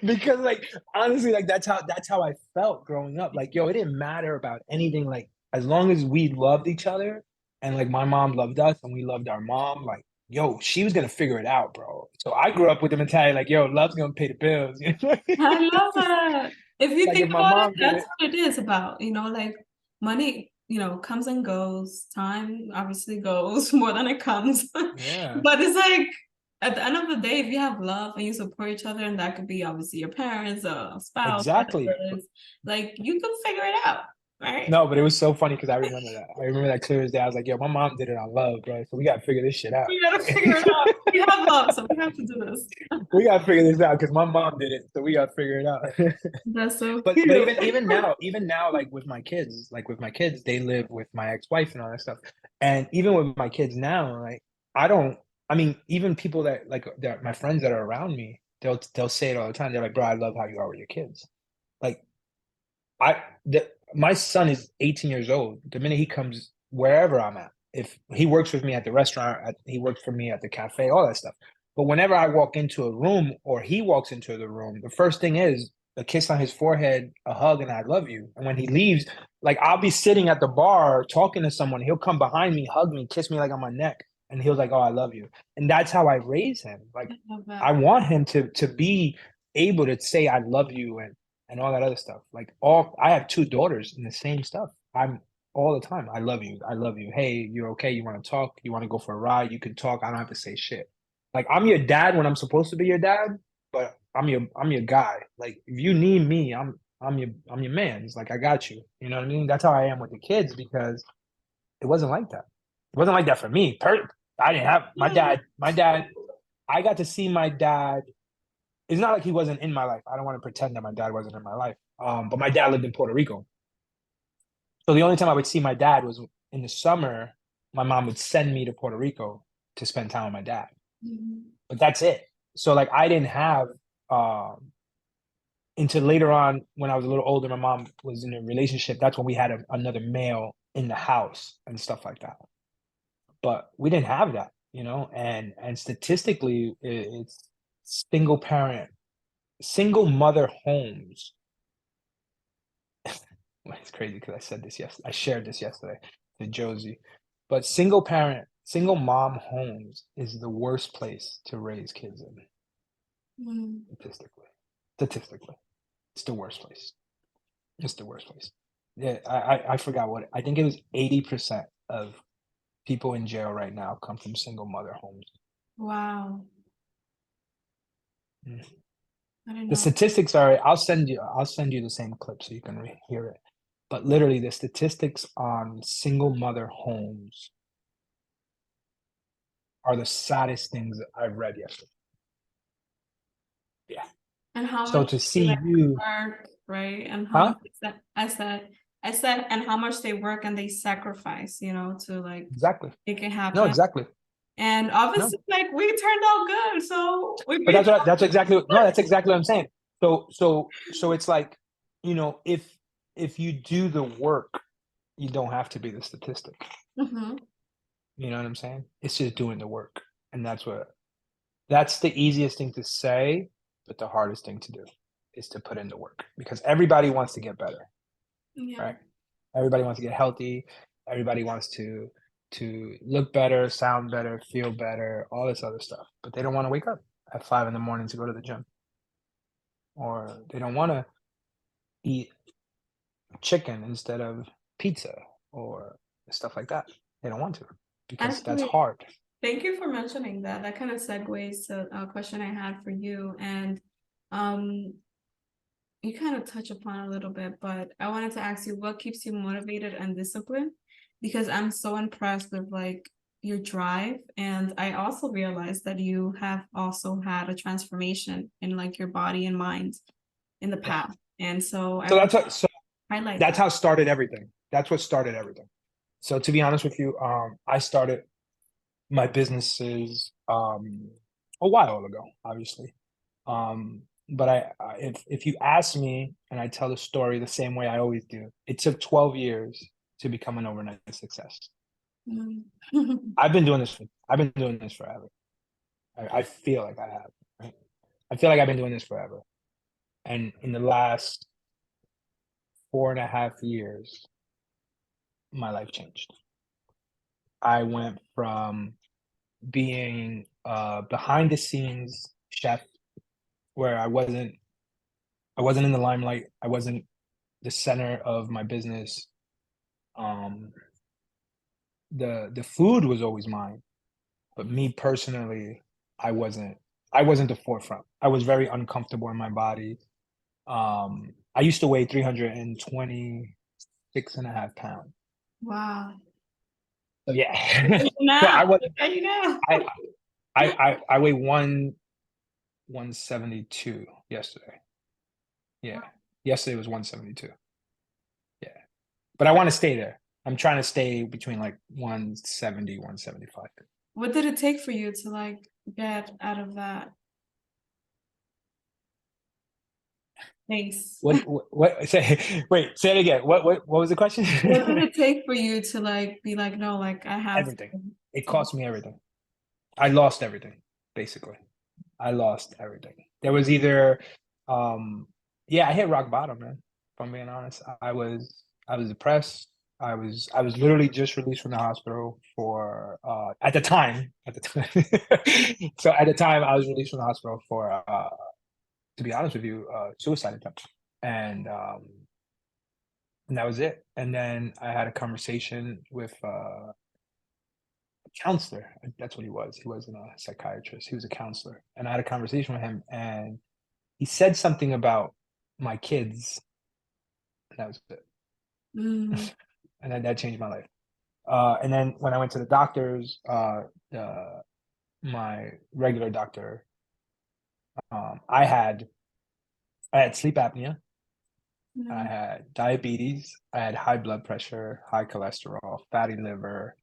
because like honestly, like that's how I felt growing up. Like, yo, it didn't matter about anything. Like as long as we loved each other and like my mom loved us and we loved our mom, like, yo, she was gonna figure it out, bro. So I grew up with the mentality like, yo, love's gonna pay the bills. You know? I love that. If you Like think if my about it, mom did that's it, what it is about, like money, comes and goes. Time obviously goes more than it comes. yeah, But it's like at the end of the day, if you have love and you support each other, and that could be obviously your parents, a spouse, whatever exactly. it is, like you can figure it out, right? No, but it was so funny because I remember that. I remember that clear as day. I was like, yo, my mom did it on love, bro. So we gotta figure this shit out. We gotta figure it out. We have love, so we have to do this. We gotta figure this out because my mom did it, so we gotta figure it out. That's so But cute. even now, like with my kids, they live with my ex-wife and all that stuff. And even with my kids now, like I don't. I mean, even people that my friends that are around me, they'll say it all the time. They're like, bro, I love how you are with your kids. Like my son is 18 years old. The minute he comes wherever I'm at, if he works with me at the restaurant, he works for me at the cafe, all that stuff. But whenever I walk into a room or he walks into the room, the first thing is a kiss on his forehead, a hug, and I love you. And when he leaves, like I'll be sitting at the bar talking to someone, he'll come behind me, hug me, kiss me like on my neck, and he'll like, "Oh, I love you." And that's how I raise him. Like I love I that. want him to be able to say I love you and all that other stuff. Like I have two daughters and the same stuff. I'm all the time. I love you. I love you. Hey, you're okay. You want to talk? You want to go for a ride? You can talk. I don't have to say shit. Like I'm your dad when I'm supposed to be your dad, but I'm your guy. Like if you need me, I'm your man. It's like I got you. You know what I mean? That's how I am with the kids because it wasn't like that. It wasn't like that for me. I didn't have my dad. My dad. I got to see my dad. It's not like he wasn't in my life. I don't want to pretend that my dad wasn't in my life. But my dad lived in Puerto Rico. So the only time I would see my dad was in the summer. My mom would send me to Puerto Rico to spend time with my dad. Mhm. But that's it. So like I didn't have until later on when I was a little older, my mom was in a relationship. That's when we had another male in the house and stuff like that. But we didn't have that, and statistically, it's single parent, single mother homes. It's crazy because I said this yesterday. I shared this yesterday to Josie. But single parent, single mom homes is the worst place to raise kids in, Mm. statistically. Statistically, it's the worst place. It's the worst place. Yeah, I forgot what I think it was 80% of people in jail right now come from single mother homes. Wow. Mm. I don't The know. statistics are I'll send you the same clip so you can hear it. But literally the statistics on single mother homes are the saddest things I've read yesterday. Yeah. And how So much to they see like you, work, right? And how huh? much that I said, and how much they work and they sacrifice, to like Exactly. make it No, happen. exactly. And No. obviously, like we turned out good, so we But made that's exactly what I'm saying. So it's like, if you do the work, you don't have to be the statistic. Mhm. You know what I'm saying? It's just doing the work. And that's the easiest thing to say, but the hardest thing to do is to put in the work because everybody wants to get better, Yeah. right? Everybody wants to get healthy. Everybody wants to look better, sound better, feel better, all this other stuff. But they don't want to wake up at 5 in the morning to go to the gym, or they don't want to eat chicken instead of pizza or stuff like that. They don't want to because that's Actually, hard. thank you for mentioning that. That kind of segues to a question I had for you. And um, you kind of touch upon a little bit, but I wanted to ask you what keeps you motivated and disciplined? Because I'm so impressed with like your drive. And I also realized that you have also had a transformation in like your body and mind in the Yeah. past. And so I So want that's what, so to highlight that's that. how it started everything. That's what started everything. So to be honest with you, I started my businesses a while ago, obviously. But if you ask me and I tell the story the same way I always do, it took 12 years to become an overnight success. Mm. I've been doing this forever. I feel like I have, right? I feel like I've been doing this forever. And in the last 4.5 years, my life changed. I went from being a behind the scenes chef where I wasn't in the limelight. I wasn't the center of my business. Um, the food was always mine, but me personally, I wasn't. I wasn't the forefront. I was very uncomfortable in my body. I used to weigh 326.5 pounds. Wow. So yeah. So I Now, was you know. I I weigh 172 yesterday. Yeah. Yesterday was 172. Yeah. But I want to stay there. I'm trying to stay between like 170, 175. What did it take for you to like get out of that space? What say wait, say it again. What was the question? What did it take for you to like be like, no, like I have Everything. It to. cost me everything. I lost everything, basically. I lost everything. There was either yeah, I hit rock bottom, man. If I'm being honest. I was depressed. I was literally just released from the hospital for at the time. So at the time I was released from the hospital for to be honest with you, suicide attempt. And that was it. And then I had a conversation with counselor. That's what he was. He wasn't a psychiatrist. He was a counselor. And I had a conversation with him, and he said something about my kids, and that was it. Mm, And then that changed my life. And then when I went to the doctors, my regular doctor, I had sleep apnea. I mm, had diabetes. I had high blood pressure, high cholesterol, fatty liver.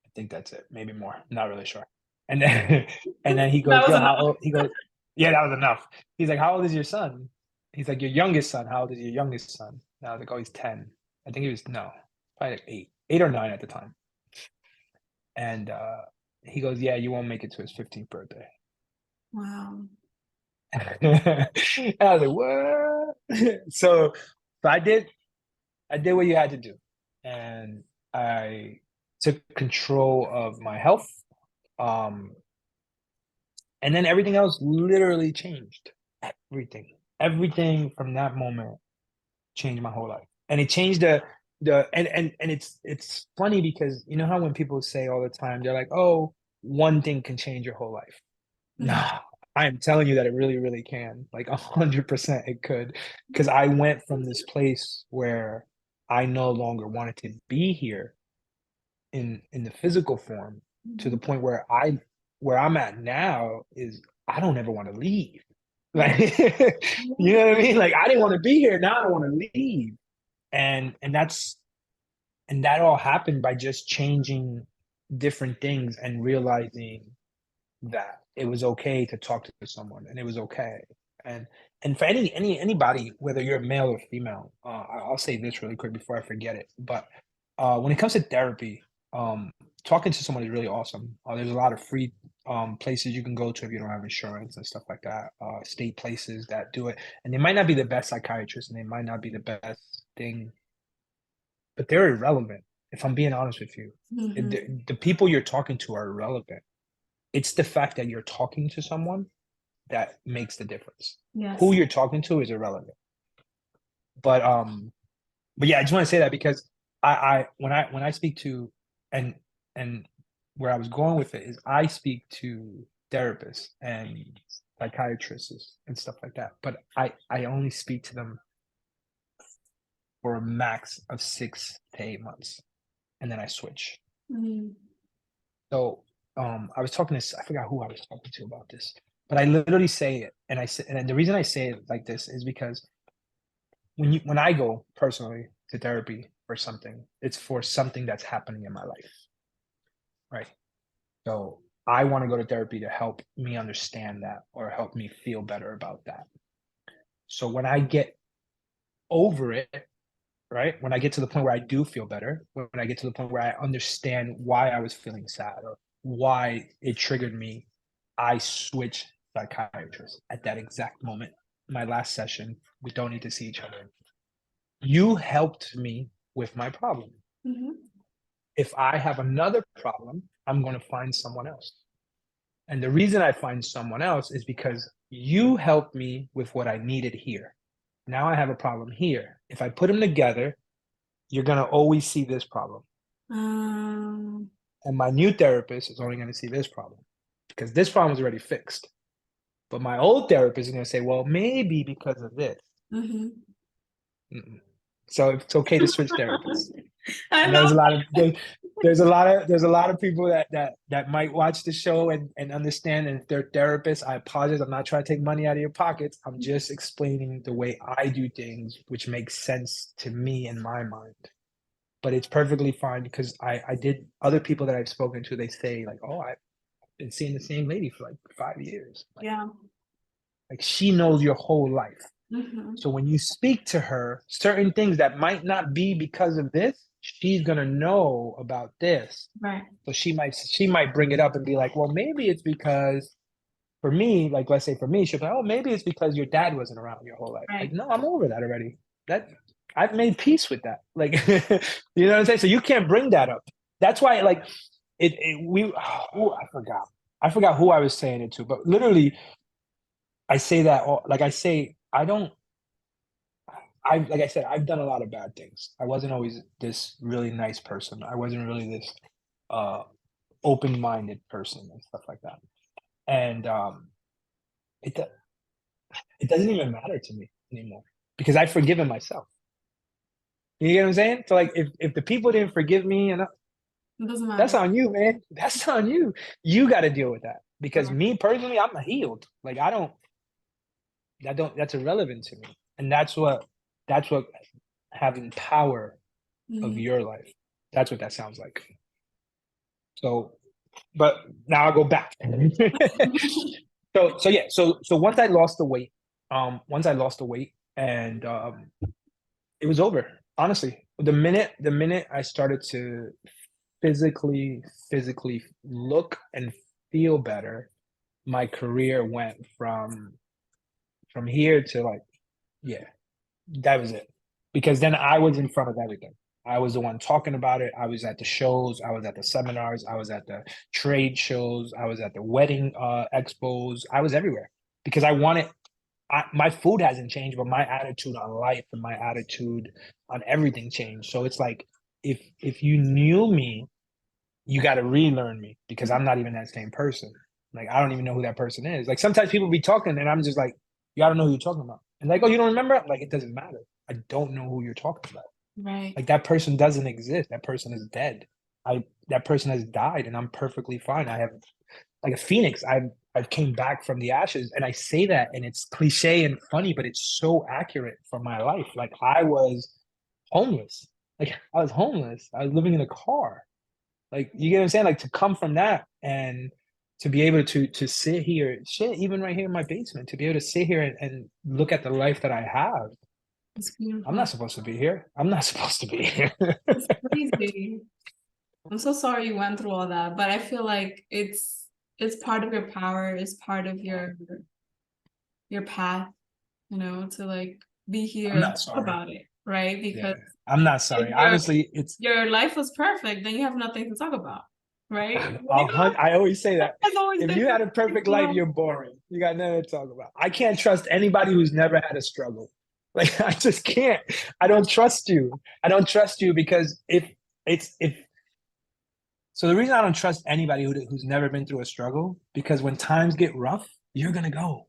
I think that's it. Maybe more. I'm not really sure. And then and then he that goes, was "Yo, enough. how old?" He goes, "Yeah, that was enough." He's like, "How old is your son?" He's like, "Your youngest son. How old is your youngest son?" And I was like, "Oh, he's 10." I think he was no, probably like 8 or 9 at the time. And he goes, "Yeah, you won't make it to his 15th birthday." Wow. And I was like, "What?" So I did what you had to do, and I took control of my health. Um, and then everything else literally changed. Everything from that moment changed my whole life, and it changed and it's funny because you know how when people say all the time they're like, oh, one thing can change your whole life. Mhm. No, I am telling you that it really, really can. Like 100% it could. Because I went from this place where I no longer wanted to be here in the physical form to the Mhm. point where I'm at now is I don't ever want to leave. Yeah. Like you know what I mean? Like I didn't want to be here. Now I don't want to leave. And that all happened by just changing different things and realizing that it was okay to talk to someone and it was okay. And and for anybody, whether you're male or female, I'll say this really quick before I forget it. But when it comes to therapy, talking to someone is really awesome. There's a lot of free places you can go to if you don't have insurance and stuff like that. State places that do it, and they might not be the best psychiatrists and they might not be the best thing, but they're irrelevant. If I'm being honest with you, Mhm. the people you're talking to are irrelevant. It's the fact that you're talking to someone that makes the difference. Who Yes. you're talking to is irrelevant. But yeah, I just want to say that because when I speak to and and where I was going with it is I speak to therapists and psychiatrists and stuff like that. But I only speak to them for a max of 6 to 8 months, and then I switch. Mhm. So I was talking to I forgot who I was talking to about this, but I literally say it, and I say, and the reason I say it like this is because when I go personally to therapy for something, it's for something that's happening in my life, right? So I want to go to therapy to help me understand that or help me feel better about that. So when I get over it, right? When I get to the point where I do feel better, when I get to the point where I understand why I was feeling sad or why it triggered me, I switch psychiatrists at that exact moment. My last session, we don't need to see each other. You helped me with my problem. Mm-hmm. If I have another problem, I'm going to find someone else. And the reason I find someone else is because you helped me with what I needed here. Now I have a problem here. If I put them together, you're going to always see this problem. And my new therapist is only going to see this problem because this problem is already fixed. But my old therapist is going to say, well, maybe because of this. Mm-hmm. So it's okay to switch therapists. I And know. there's a lot of people that might watch the show and understand, and if they're therapists, I apologize. I'm not trying to take money out of your pockets. I'm just explaining the way I do things, which makes sense to me in my mind. But it's perfectly fine because I did, other people that I've spoken to, they say like, oh, I've been seeing the same lady for like 5 years. Yeah. Like she knows your whole life. Mm-hmm. So when you speak to her, certain things that might not be because of this, she's gonna know about this. Right. So she might bring it up and be like, well, maybe it's because for me, like let's say for me, she'll be like, oh, maybe it's because your dad wasn't around your whole life. Right. Like, no, I'm over that already. That I've made peace with that. Like, you know what I'm saying? So you can't bring that up. That's why, like, I forgot who I was saying it to, but literally, I say that like I say, like I said, I've done a lot of bad things. I wasn't always this really nice person. I wasn't really this uh open-minded person and stuff like that. And it it doesn't even matter to me anymore because I've forgiven myself. You get what I'm saying? So like if the people didn't forgive me and It doesn't that's matter. on you, man. That's on you. You got to deal with that because Right. me personally, I'm healed. Like that's irrelevant to me. And that's what having power of Mm-hmm. your life. That's what that sounds like. So, but now I'll go back. So yeah, so once I lost the weight and it was over. Honestly, the minute I started to physically look and feel better, my career went from here to like, yeah, that was it. Because then I was in front of everything. I was the one talking about it. I was at the shows. I was at the seminars. I was at the trade shows. I was at the wedding expos. I was everywhere because I wanted. My food hasn't changed, but my attitude on life and my attitude on everything changed. So it's like if you knew me, you got to relearn me because I'm not even that same person. Like I don't even know who that person is. Like sometimes people be talking and I'm just like, you got to know who you're talking about. And like, oh, you don't remember? Like it doesn't matter. I don't know who you're talking about. Right. Like that person doesn't exist. That person is dead. That person has died and I'm perfectly fine. I have like a phoenix. I've came back from the ashes and I say that and it's cliche and funny, but it's so accurate for my life. Like I was homeless. Like I was homeless. I was living in a car. Like you get what I'm saying? Like to come from that and to be able to sit here, shit, even right here in my basement, to be able to sit here and look at the life that I have. It's I'm beautiful. not supposed to be here. I'm not supposed to be here. It's crazy. I'm so sorry you went through all that, but I feel like it's part of your power, it's part of your path, to like be here I'm and not talk sorry. about it, right? Yeah, Because I'm not if sorry. Honestly, it's your life was perfect, then you have nothing to talk about, right? I always say that. There's always If you different had a perfect things. life, you're boring. You got nothing to talk about. I can't trust anybody who's never had a struggle. Like I just can't. I don't trust you. I don't trust you because if so the reason I don't trust anybody who's never been through a struggle because when times get rough, you're gonna go.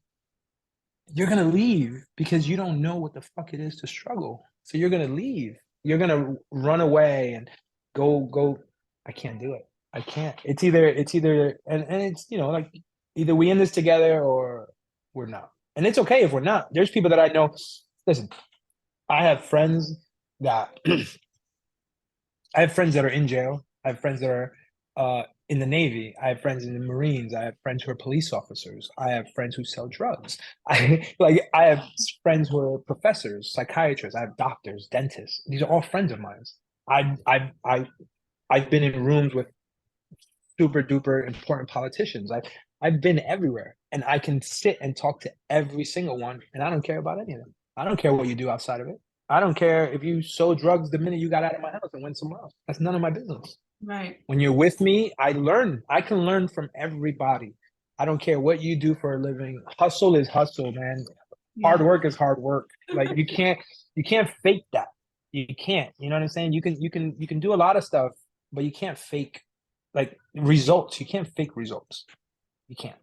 You're gonna leave because you don't know what the fuck it is to struggle. So you're gonna leave. You're gonna run away and go. I can't do it. I can't. It's either and it's like either we in this together or we're not. And it's okay if we're not. There's people that I know. Listen, I have friends that I have friends that are in jail. I have friends that are in the Navy. I have friends in the Marines. I have friends who are police officers. I have friends who sell drugs. I have friends who are professors, psychiatrists. I have doctors, dentists. These are all friends of mine. I've been in rooms with super duper important politicians. I've been everywhere, and I can sit and talk to every single one, and I don't care about any of them. I don't care what you do outside of it. I don't care if you sold drugs the minute you got out of my house and went somewhere else. That's none of my business. Right. When you're with me, I learn. I can learn from everybody. I don't care what you do for a living. Hustle is hustle, man. Hard Yeah. work is hard work. Like you can't fake that. You can't. You know what I'm saying? You can do a lot of stuff, but you can't fake like results. You can't fake results. You can't.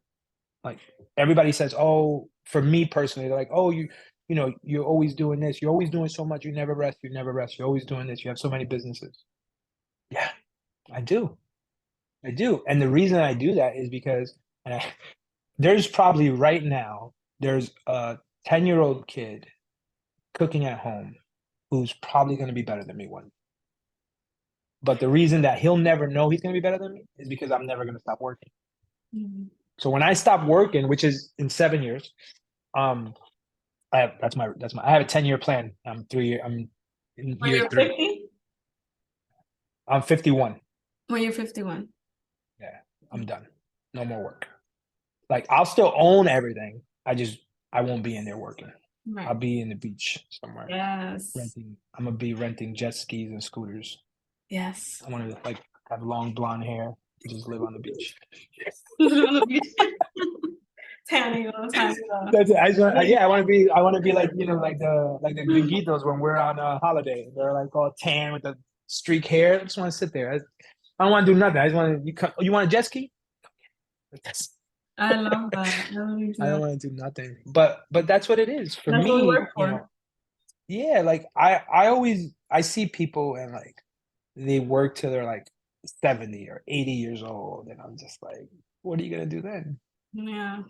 Like everybody says, oh, for me personally, they're like, oh, you know, you're always doing this. You're always doing so much. You never rest. You never rest. You're always doing this. You have so many businesses. Yeah, I do. I do. And the reason I do that is because and there's probably right now, there's a 10-year-old kid cooking at home who's probably going to be better than me one. But the reason that he'll never know he's going to be better than me is because I'm never going to stop working. Mhm. So when I stop working, which is in 7 years, I have I have a 10-year plan. I'm in When year you're three. 50? I'm 51. When you're 51. Yeah, I'm done. No more work. Like I'll still own everything. I won't be in there working. I'll Right. be in the beach somewhere Yes. renting. I'm gonna be renting jet skis and scooters. Yes. I want to like have long blonde hair and just live on the beach. Tanning all the time. That's it. Yeah, I want to be like like the gringuitos when we're on a holiday. They're like all tan with the streak hair. I just want to sit there. I don't want to do nothing. I just want to. You want a jet ski? I love that. I really I don't do. want to do nothing. But that's what it is for That's what we me. work for. Yeah. Like I always I see people and like they work till they're like 70 or 80 years old, and I'm just like, what are you gonna do then? Yeah.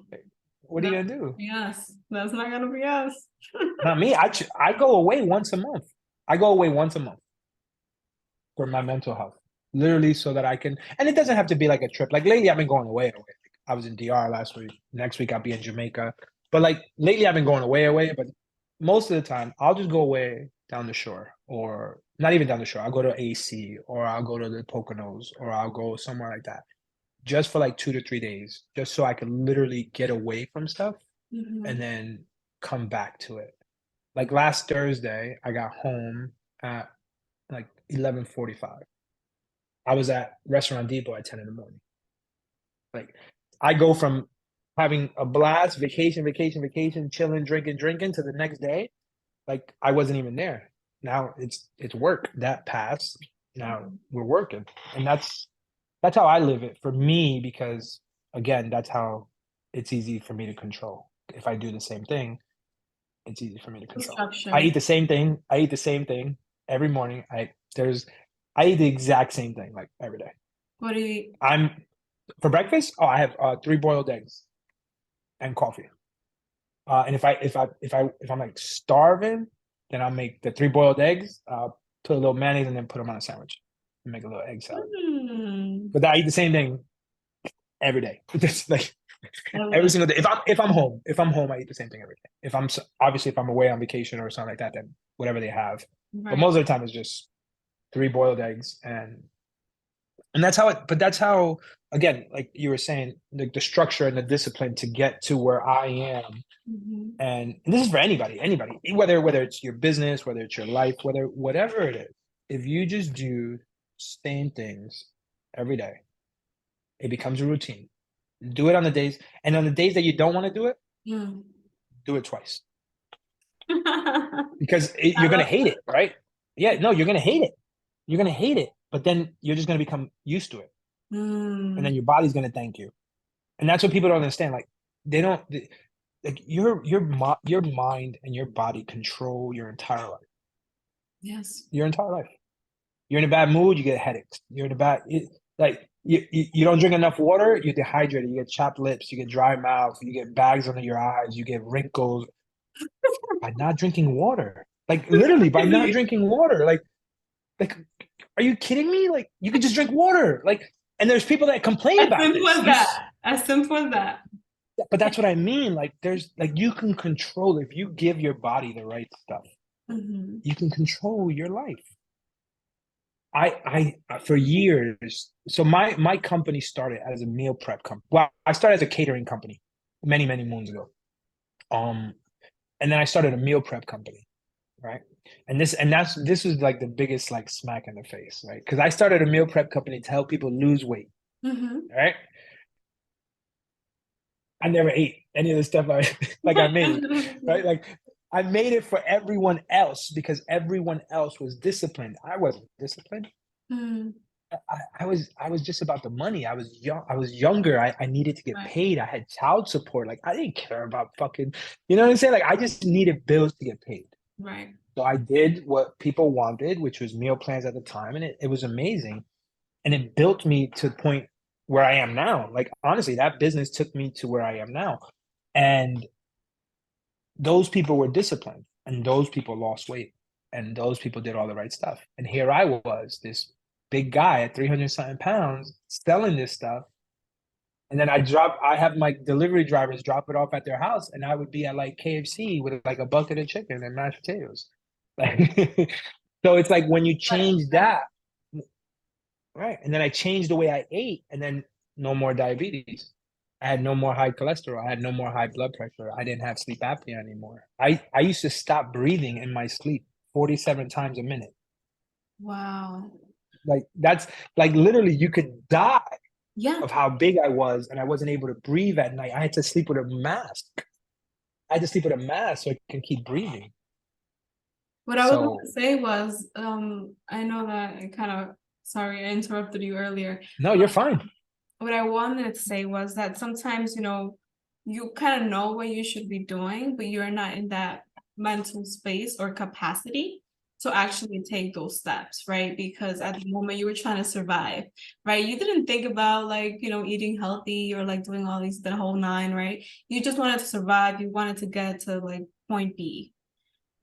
What are you That's gonna do? yes. That's not gonna be us. Not me. I go away once a month. I go away once a month for my mental health, literally, so that I can. And it doesn't have to be like a trip. Like lately, I've been going away. I was in DR last week. Next week, I'll be in Jamaica. But like lately, I've been going away. But most of the time, I'll just go away down the shore, or not even down the shore. I'll go to AC, or I'll go to the Poconos, or I'll go somewhere like that, just for like 2 to 3 days, just so I can literally get away from stuff and Mhm. then come back to it. Like last Thursday, I got home at like 11:45. I was at Restaurant Depot at 10 in the morning. Like I go from having a blast, vacation, chilling, drinking to the next day. Like I wasn't even there. Now it's work. That passed. Now Mhm. we're working. And that's how I live it for me, because again, that's how it's easy for me to control. If I do the same thing, it's easy for me to The control. I structure. eat the same thing. I eat the same thing every morning. I eat the exact same thing like every day. What do you eat? I'm for breakfast. Oh, I have 3 boiled eggs and coffee. And if I'm like starving, then I'll make the 3 boiled eggs. Put a little mayonnaise and then put them on a sandwich and make a little egg salad. Hmm. But I eat the same thing every day. Just like Every every day. single day. If I'm home, I eat the same thing every day. Obviously if I'm away on vacation or something like that, then whatever they have. But Right. most of the time it's just 3 boiled eggs, and that's how it. But that's how, again, like you were saying, the structure and the discipline to get to where I am. Mhm. And this is for anybody, whether it's your business, whether it's your life, whatever it is. If you just do same things every day, it becomes a routine. Do it on the days, and on the days that you don't want to do it, Mm. do it twice, I because you're gonna love hate that. it, right? Yeah, no, you're gonna hate it. You're gonna hate it, but then you're just gonna become used to it, and then Mm. your body's gonna thank you. And that's what people don't understand. Like they don't like your mind and your body control your entire life. Yes. Your entire life. You're in a bad mood, you get headaches. You're in a bad like you don't drink enough water, you're dehydrated. You get chapped lips, you get dry mouth, you get bags under your eyes, you get wrinkles by not drinking water. Like literally by not drinking water. Like are you kidding me? Like you could just drink water. Like and there's people that complain As about simple this. as that. As simple as that. But that's what I mean. Like there's like you can control if you give your body the right stuff. Mhm. You can control your life. For years. So my company started as a meal prep company. Well, I started as a catering company many moons ago. Um, and then I started a meal prep company. right? This was like the biggest like smack in the face, right? Because I started a meal prep company to help people lose weight, Mm-hmm. right? I never ate any of the stuff I like I made, right? Like I made it for everyone else because everyone else was disciplined. I wasn't disciplined. Mm, I was just about the money. I was young. I was younger. I needed to get right, paid. I had child support. Like I didn't care about fucking, you know what I'm saying? Like I just needed bills to get paid. right. So I did what people wanted, which was meal plans at the time, and it was amazing. And it built me to the point where I am now. Like honestly, that business took me to where I am now. And those people were disciplined and those people lost weight and those people did all the right stuff. And here I was, this big guy at 300 something pounds selling this stuff. And then I have my delivery drivers drop it off at their house, and I would be at like KFC with like a bucket of chicken and mashed potatoes. Like, so it's like when you Right, change right. that, right? And then I changed the way I ate, and then no more diabetes. I had no more high cholesterol. I had no more high blood pressure. I didn't have sleep apnea anymore. I used to stop breathing in my sleep 47 times a minute. Wow. Like that's like literally you could die Yeah. of how big I was, and I wasn't able to breathe at night. I had to sleep with a mask. I had to sleep with a mask so I can keep breathing. What I was going So to say was, I know that I kind of, sorry, I interrupted you earlier. no, you're fine. What I wanted to say was that sometimes, you kind of know what you should be doing, but you're not in that mental space or capacity to actually take those steps, right? Because at the moment you were trying to survive, right? You didn't think about like, eating healthy or like doing all these, the whole nine, right? You just wanted to survive. You wanted to get to like point B,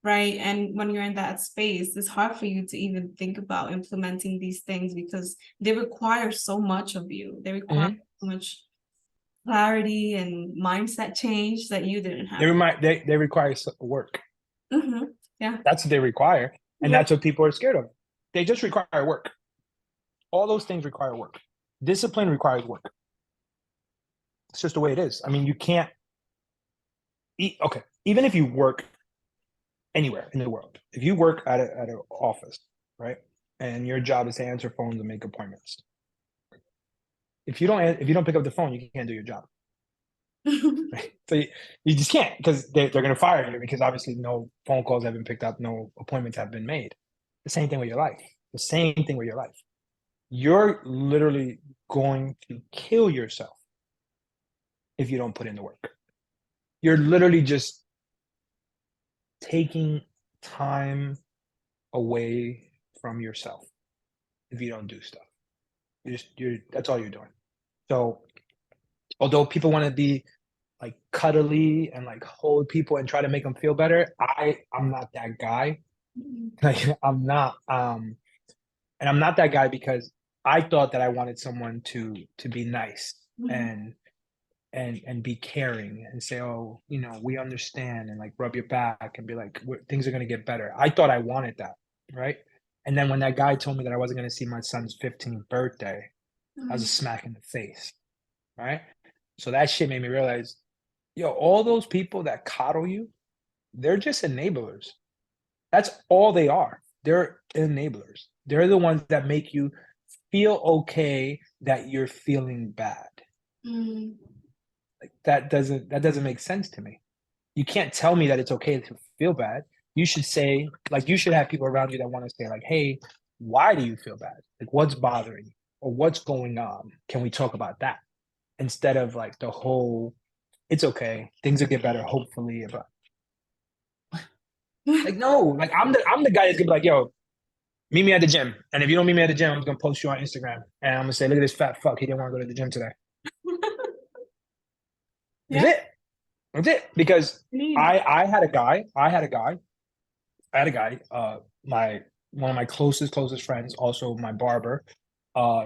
right? And when you're in that space, it's hard for you to even think about implementing these things because they require so much of you. They require Mhm. so much clarity and mindset change that you didn't have. They require work. Yeah. That's what they require, and Yep. that's what people are scared of. They just require work. All those things require work. Discipline requires work. It's just the way it is. I mean, you can't eat. Okay, even if you work anywhere in the world, if you work at an office, right, and your job is to answer phones and make appointments, if you don't pick up the phone, you can't do your job. Right? So you just can't because they're going to fire you because obviously no phone calls have been picked up, no appointments have been made. The same thing with your life. The same thing with your life. You're literally going to kill yourself if you don't put in the work. You're literally just taking time away from yourself if you don't do stuff. You're that's all you're doing. So although people want to be like cuddly and like hold people and try to make them feel better, I'm not that guy. Like and I'm not that guy because I thought that I wanted someone to be nice and be caring and say, oh, we understand and like rub your back and be like, things are gonna get better. I thought I wanted that, right? And then when that guy told me that I wasn't gonna see my son's 15th birthday, I was a smack in the face, right? So that shit made me realize, yo, all those people that coddle you, they're just enablers. That's all they are. They're enablers. They're the ones that make you feel okay that you're feeling bad. Mm, Like that doesn't make sense to me. You can't tell me that it's okay to feel bad. You should say, like, you should have people around you that want to say, like, hey, why do you feel bad? Like, what's bothering you? Or what's going on? Can we talk about that? Instead of like the whole, it's okay, things will get better, hopefully. But like, no, like I'm the guy that's gonna be like, yo, meet me at the gym. And if you don't meet me at the gym, I'm just gonna post you on Instagram. And I'm gonna say, look at this fat fuck. He didn't want to go to the gym today. That's yeah. it. That's it. Because Need. I had a guy, my one of my closest friends, also my barber,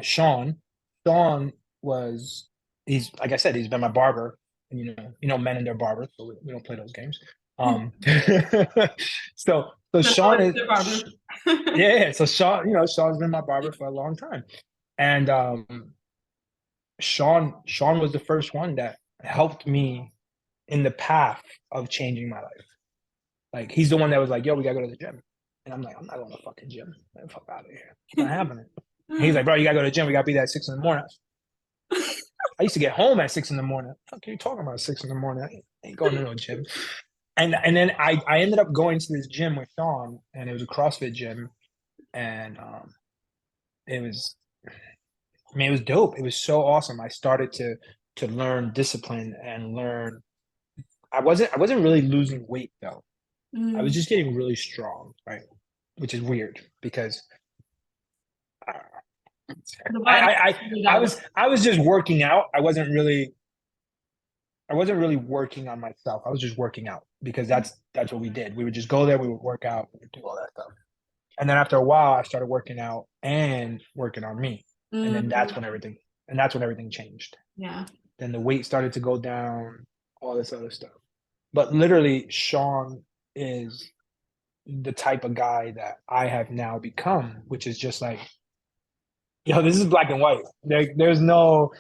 Sean. Sean was he's like I said, he's been my barber, and men and their barbers, so we don't play those games. So The Sean is the barber. yeah, so Sean's been my barber for a long time. And Sean was the first one that helped me in the path of changing my life. Like he's the one that was like, yo, we gotta go to the gym. And I'm like, I'm not going to the fucking gym. Get the fuck out of here. It's not happening. And he's like, bro, you gotta go to the gym. We gotta be there at 6 in the morning. I used to get home at 6 in the morning. What the fuck are you talking about 6 in the morning? I ain't going to no gym. And then I ended up going to this gym with Sean, and it was a CrossFit gym. And it was, I mean, it was dope. It was so awesome. I started to learn discipline and learn. I wasn't really losing weight though. I was Mm. just getting really strong, right? Which is weird because uh, The I, body I I really I got work. was just working out. I wasn't really working on myself. I was just working out because that's what we did. We would just go there, we would work out, we would do all that stuff. And then after a while, I started working out and working on me. And then Mm. that's when everything changed. Yeah. Then the weight started to go down, all this other stuff. But literally, Sean is the type of guy that I have now become, which is just like, yo, this is black and white. There's no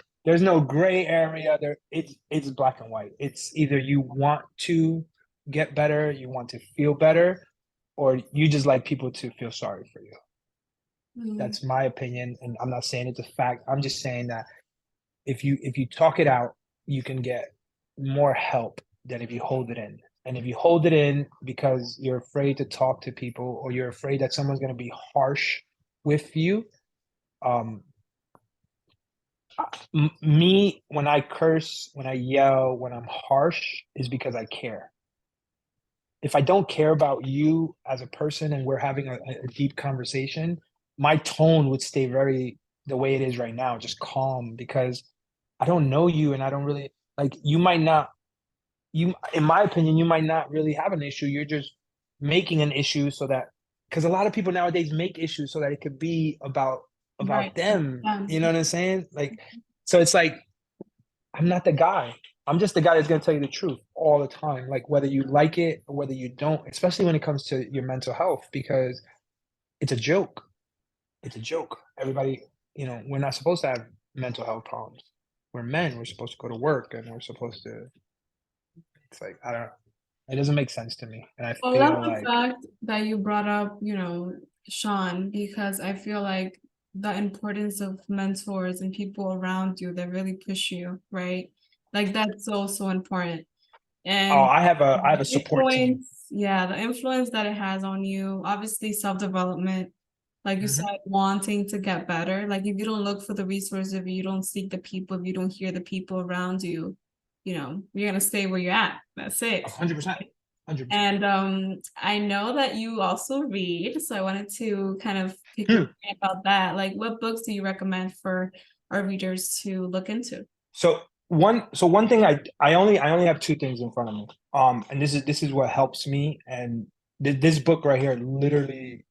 gray area. It's black and white. It's either you want to get better, you want to feel better, or you just like people to feel sorry for you. Mm. That's my opinion, and I'm not saying it's a fact. I'm just saying that if you talk it out, you can get more help than if you hold it in. And if you hold it in because you're afraid to talk to people or you're afraid that someone's going to be harsh with you, um, me when I curse, when I yell, when I'm harsh, is because I care. If I don't care about you as a person and we're having a deep conversation, my tone would stay very the way it is right now, just calm because I don't know you and I don't really like you might not you in my opinion, you might not really have an issue. You're just making an issue so that because a lot of people nowadays make issues so that it could be about Right. them. You know what I'm saying? Like so it's like I'm not the guy. I'm just the guy that's going to tell you the truth all the time, like whether you like it or whether you don't, especially when it comes to your mental health, because it's a joke. It's a joke. Everybody, we're not supposed to have mental health problems. We're men. We're supposed to go to work and we're supposed to, it's like, I don't know. It doesn't make sense to me. And I I love feel the like, fact that you brought up, Sean, because I feel like the importance of mentors and people around you that really push you, right? Like that's so, so important. oh, And I have a the support team. influence, yeah, the influence that it has on you, obviously self-development, like you Mhm. said, wanting to get better. Like if you don't look for the resources, if you don't seek the people, if you don't hear the people around you, you're gonna stay where you're at. That's it. 100%. 100%. And I know that you also read, so I wanted to kind of pick your Hmm. brain about that. Like, what books do you recommend for our readers to look into? So one thing I only have two things in front of me. And this is what helps me. And this book right here literally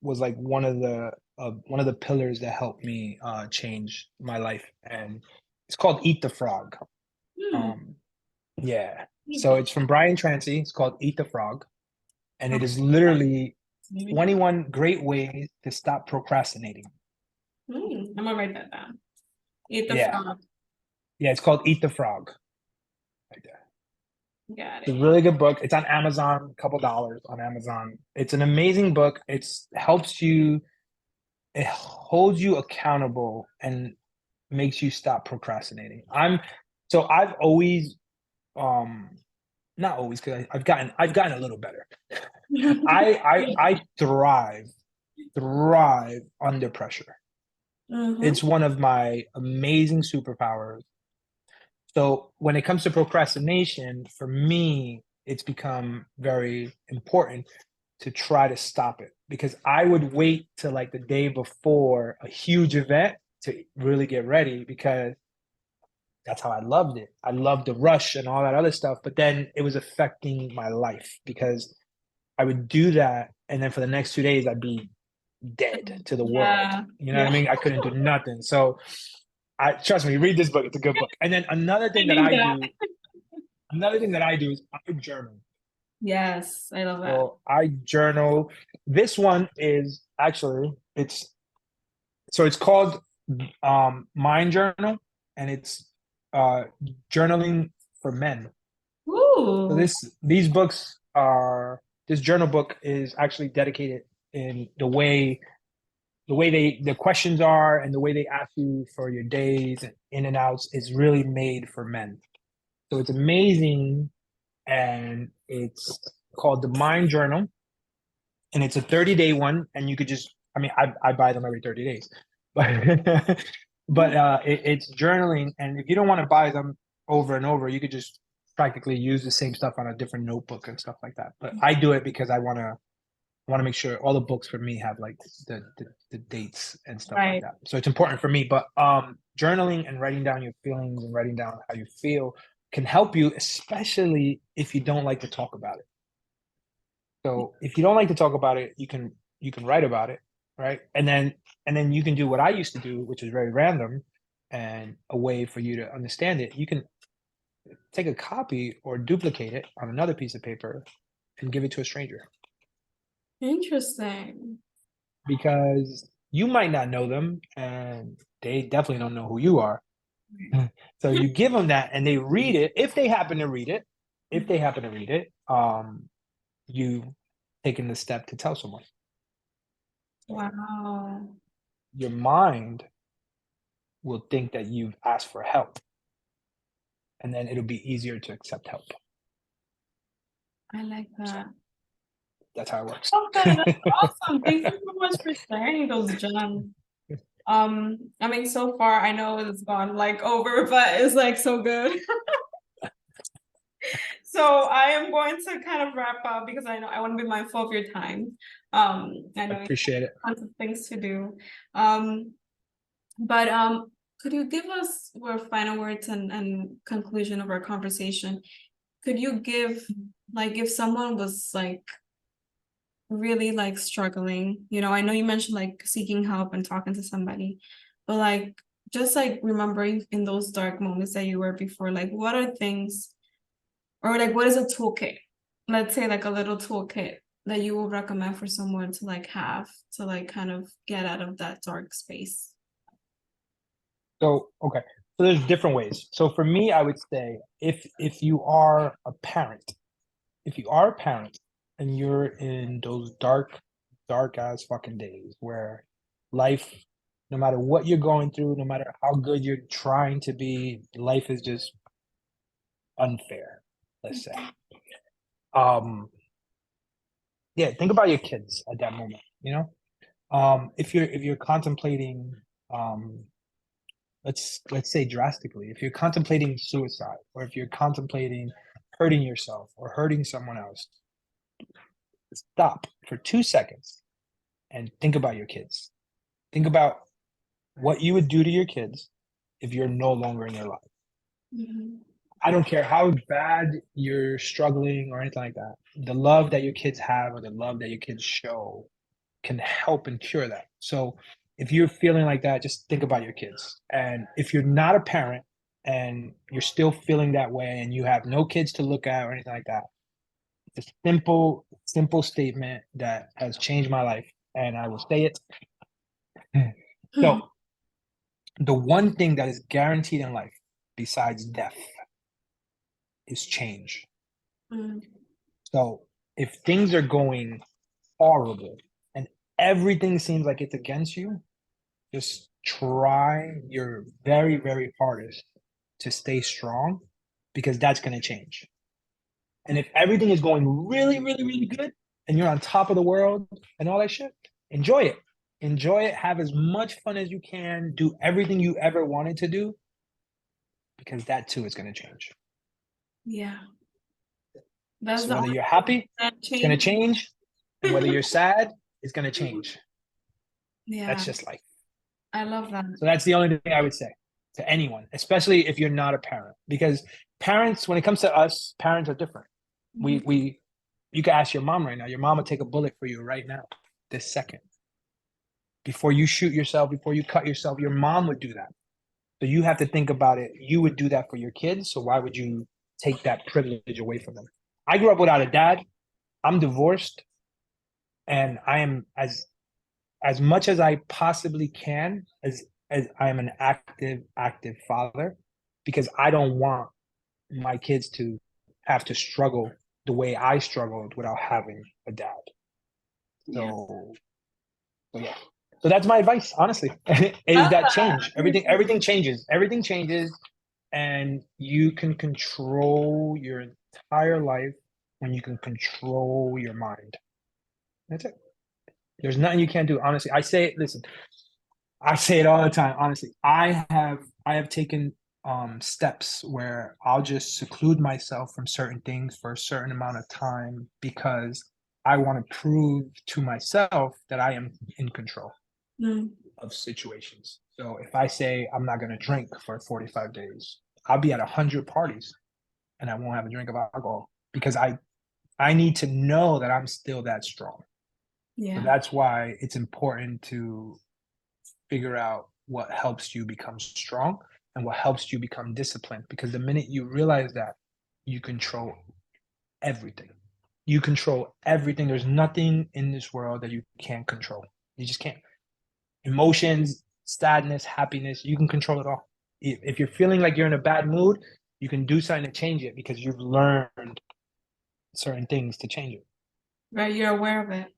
was like one of the pillars that helped me change my life. And it's called Eat the Frog. Hmm, Um, yeah. good So book. it's from Brian Tracy. It's called Eat the Frog, and it Okay, is literally maybe not. 21 great ways to stop procrastinating. I'm gonna write that down. Eat the Yeah. frog. Yeah. It's called Eat the Frog. Right there. Got It's a it. really good book. It's on Amazon, a couple dollars on Amazon. It's an amazing book. It holds you accountable and makes you stop procrastinating. I've always, um, not always, because I've gotten a little better. I thrive under pressure. Mm-hmm. It's one of my amazing superpowers. So when it comes to procrastination, for me, it's become very important to try to stop it because I would wait till like the day before a huge event to really get ready because that's how I loved it. I loved the rush and all that other stuff, but then it was affecting my life because I would do that and then for the next 2 days I'd be dead to the world. Yeah, You know what I yeah. mean? I couldn't do nothing. So I trust me, read this book. It's a good book. And then I need that. another thing that I do is I journal. Yes, I love that. So I journal. This one is actually it's called Mind Journal, and it's uh journaling for men. So Ooh. these books are. this journal book is actually dedicated in the questions are and the way they ask you for your days and in and outs is really made for men. So it's amazing, and it's called the Mind Journal, and it's a 30-day one, and you could just, I mean, I buy them every 30 days, but it's journaling, and if you don't want to buy them over and over, you could just practically use the same stuff on a different notebook and stuff like that. But I do it because I want to make sure all the books for me have like the dates and stuff like Right. that. So it's important for me. But journaling and writing down your feelings and writing down how you feel can help you, especially if you don't like to talk about it. So if you don't like to talk about it, you can write about it, right? And then you can do what I used to do, which is very random and a way for you to understand it. You can take a copy or duplicate it on another piece of paper and give it to a stranger, Interesting. because you might not know them and they definitely don't know who you are. So you give them that and they read it. If they happen to read it, you taking the step to tell someone. Wow. Your mind will think that you've asked for help, and then it'll be easier to accept help. I like that. That's how it works. Okay, that's awesome. Thank you so much for sharing those gems. I mean, so far I know it's gone like over, but it's like so good. So I am going to kind of wrap up because I know I want to be mindful of your time. I know you Appreciate it. have tons of things to do. But could you give us your final words and conclusion of our conversation? Could you give, like, if someone was like really like struggling, I know you mentioned like seeking help and talking to somebody, but like just like remembering in those dark moments that you were before, like what are things, or like what is a toolkit? Let's say like a little toolkit that you will recommend for someone to like have to like kind of get out of that dark space. So okay, so there's different ways. So for me, I would say if you are a parent, and you're in those dark ass fucking days where life, no matter what you're going through, no matter how good you're trying to be, life is just unfair, let's say. Yeah, think about your kids at that moment, if you're contemplating, um let's say drastically, if you're contemplating suicide, or if you're contemplating hurting yourself or hurting someone else, stop for 2 seconds and think about your kids. Think about what you would do to your kids if you're no longer in your life. Mhm. I don't care how bad you're struggling or anything like that. The love that your kids have or the love that your kids show can help and cure that. So if you're feeling like that, just think about your kids. And if you're not a parent and you're still feeling that way and you have no kids to look at or anything like that, it's a simple statement that has changed my life, and I will say it. So the one thing that is guaranteed in life besides death is change. Mm, So if things are going horrible and everything seems like it's against you, just try your very, very hardest to stay strong, because that's going to change. And if everything is going really, really, really good and you're on top of the world and all that shit, enjoy it. Enjoy it. Have as much fun as you can. Do everything you ever wanted to do, because that too is going to change. yeah, that's So the whether only you're happy, that it's going to change. change. And whether you're sad, it's going to change. That's Yeah, just life. I love that. So that's the only thing I would say to anyone, especially if you're not a parent, because parents, when it comes to us, parents are different. Mhm. You can ask your mom right now. Your mom will take a bullet for you right now, this second. Before you shoot yourself, before you cut yourself, your mom would do that. So you have to think about it. You would do that for your kids. So why would you take that privilege away from them? I grew up without a dad. I'm divorced, and I am as much as I possibly can, as I am an active father, because I don't want my kids to have to struggle the way I struggled without having a dad. Yeah. So yeah. So that's my advice, honestly, is that change. Everything changes. Everything changes, and you can control your entire life when you can control your mind. That's it. There's nothing you can't do. Honestly, I say it. Listen, I say it all the time. Honestly, I have taken steps where I'll just seclude myself from certain things for a certain amount of time because I want to prove to myself that I am in control Mm. of situations. So if I say I'm not going to drink for 45 days, I'll be at 100 parties and I won't have a drink of alcohol because I need to know that I'm still that strong. So Yeah. that's why it's important to figure out what helps you become strong and what helps you become disciplined. Because the minute you realize that, you control everything. You control everything. There's nothing in this world that you can't control. You just can't. Emotions, sadness, happiness, you can control it all. If you're feeling like you're in a bad mood, you can do something to change it because you've learned certain things to change it. Right. You're aware of it.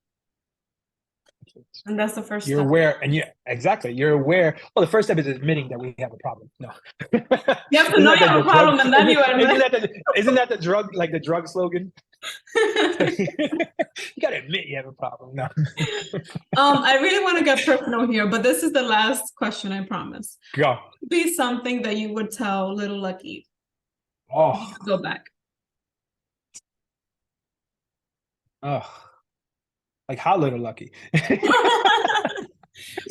And that's the first You're step. aware, and you're aware. Well, the first step is admitting that we have a problem. No, You have to isn't know that you have the a drug? problem and then you Isn't admit. that the drug, like the drug slogan? You gotta admit you have a problem. No, I really want to get personal here, but this is the last question, I promise. go. Be something that you would tell little Lucky. Oh, Go back. oh, like how little lucky.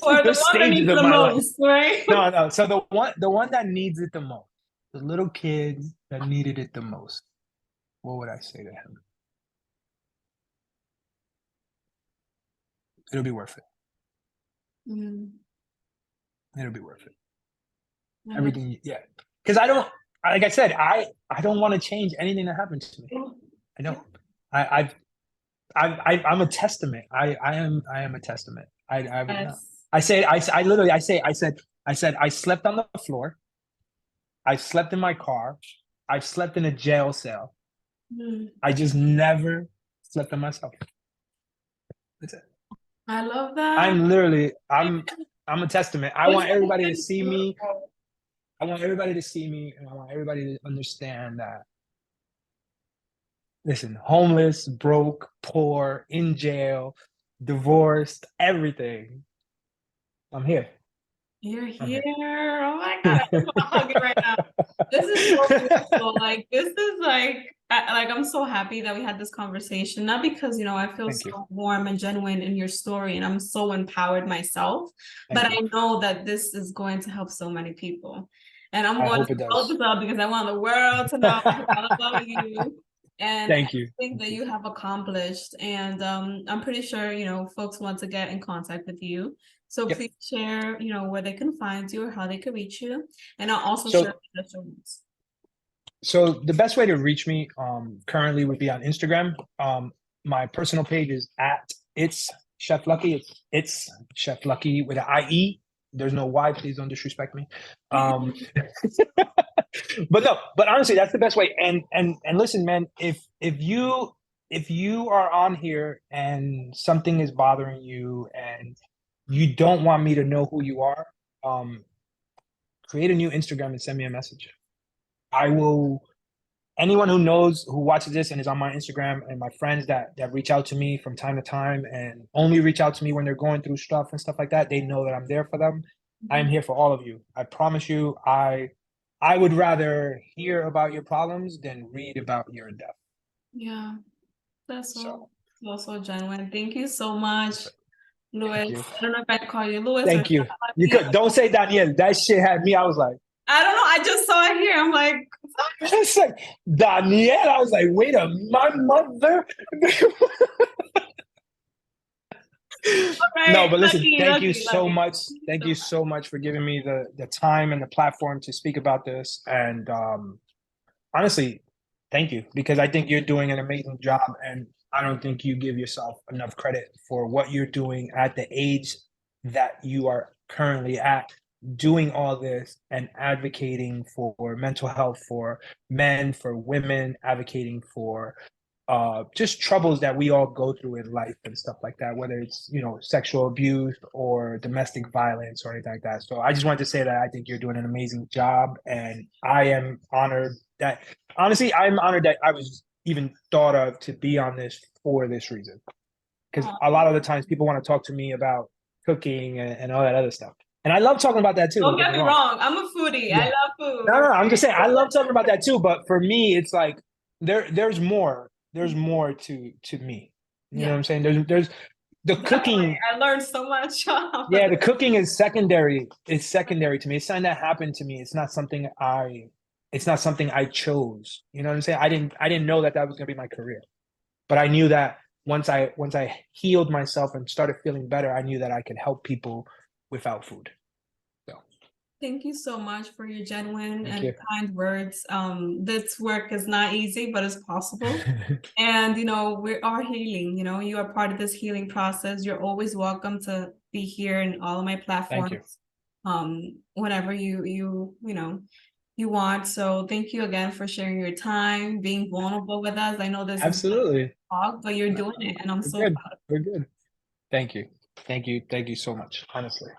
Or the There's one that stages needs of the my life. most, right? No, no. So the one that needs it the most, the little kid that needed it the most. What would I say to him? It'll be worth it. Mm, It'll be worth it. I love Everything, yeah. Because I don't, like I said, I don't want to change anything that happens to me. it. I don't. I I'm a testament. I am a testament. I would not. Yes. I say I literally I said I slept on the floor. I slept in my car. I've slept in a jail cell. Mm, I just never slept on myself. That's it. I love that. I'm literally I'm a testament. I Which want I think everybody to is see me. beautiful. I want everybody to see me, and I want everybody to understand that. Listen, homeless, broke, poor, in jail, divorced, everything. I'm here. You're I'm here. here. Oh my God, I just want to hug you right now. This is so beautiful. Like this is like I'm so happy that we had this conversation. Not because I feel Thank you. so warm and genuine in your story, and I'm so empowered myself, but Thank you. I know that this is going to help so many people. And I'm I going hope to it hold does. this up because I want the world to know I love you and Thank you. everything that you have accomplished. And I'm pretty sure folks want to get in contact with you. So Yep. please share, where they can find you or how they can reach you. And I'll also share So the show notes. so the best way to reach me currently would be on Instagram. My personal page is at it's Chef Lucky. It's Chef Lucky with an IE. There's no Y. Please don't disrespect me. But no, but honestly, that's the best way. And listen, man, if you are on here and something is bothering you and you don't want me to know who you are, create a new Instagram and send me a message. I will. Anyone who watches this and is on my Instagram and my friends that reach out to me from time to time and only reach out to me when they're going through stuff and stuff like that, they know that I'm there for them. I am here for all of you. I promise you. I would rather hear about your problems than read about your death. Yeah, that's So so genuine. Thank you so much, thank Louis. you. I don't know if I call you Louis or Thank you. You Lucky. could don't say Daniel. That shit had me. I was like, I don't know. I just saw it here. I'm like, it's like Daniel. I was like, wait a my mother. No, right, but listen, lucky, thank you lucky, so lucky. much. Thank you so much for giving me the time and the platform to speak about this. And honestly, thank you because I think you're doing an amazing job, and I don't think you give yourself enough credit for what you're doing at the age that you are currently at, doing all this and advocating for mental health for men, for women, advocating for just troubles that we all go through in life and stuff like that, whether it's, you know, sexual abuse or domestic violence or anything like that. So I just wanted to say that I think you're doing an amazing job, and I am honored that, honestly, I'm honored that I was even thought of to be on this for this reason. Because a lot of the times people want to talk to me about cooking and all that other stuff. And I love talking about that too, Don't don't get get me me wrong. wrong. I'm a foodie. I Yeah. love food. No, I'm just saying I love talking about that too. But for me, it's like there's more. There's more to me. You know Yeah, what I'm saying? There's the definitely. cooking. I learned so much. Yeah, the cooking is secondary. It's secondary to me. It's something that happened to me. It's not something I chose. You know what I'm saying? I didn't know that that was gonna be my career. But I knew that once I healed myself and started feeling better, I knew that I could help people without food. So Thank you so much for your genuine thank and you. kind words. This work is not easy, but it's possible. And we are healing. You are part of this healing process. You're always welcome to be here in all of my Thank you. platforms. Whenever you want. So thank you again for sharing your time, being vulnerable with us. I know this is Absolutely. hard, but you're doing it, and I'm We're so good. proud. We're good. Thank you. Thank you. Thank you so much. Honestly.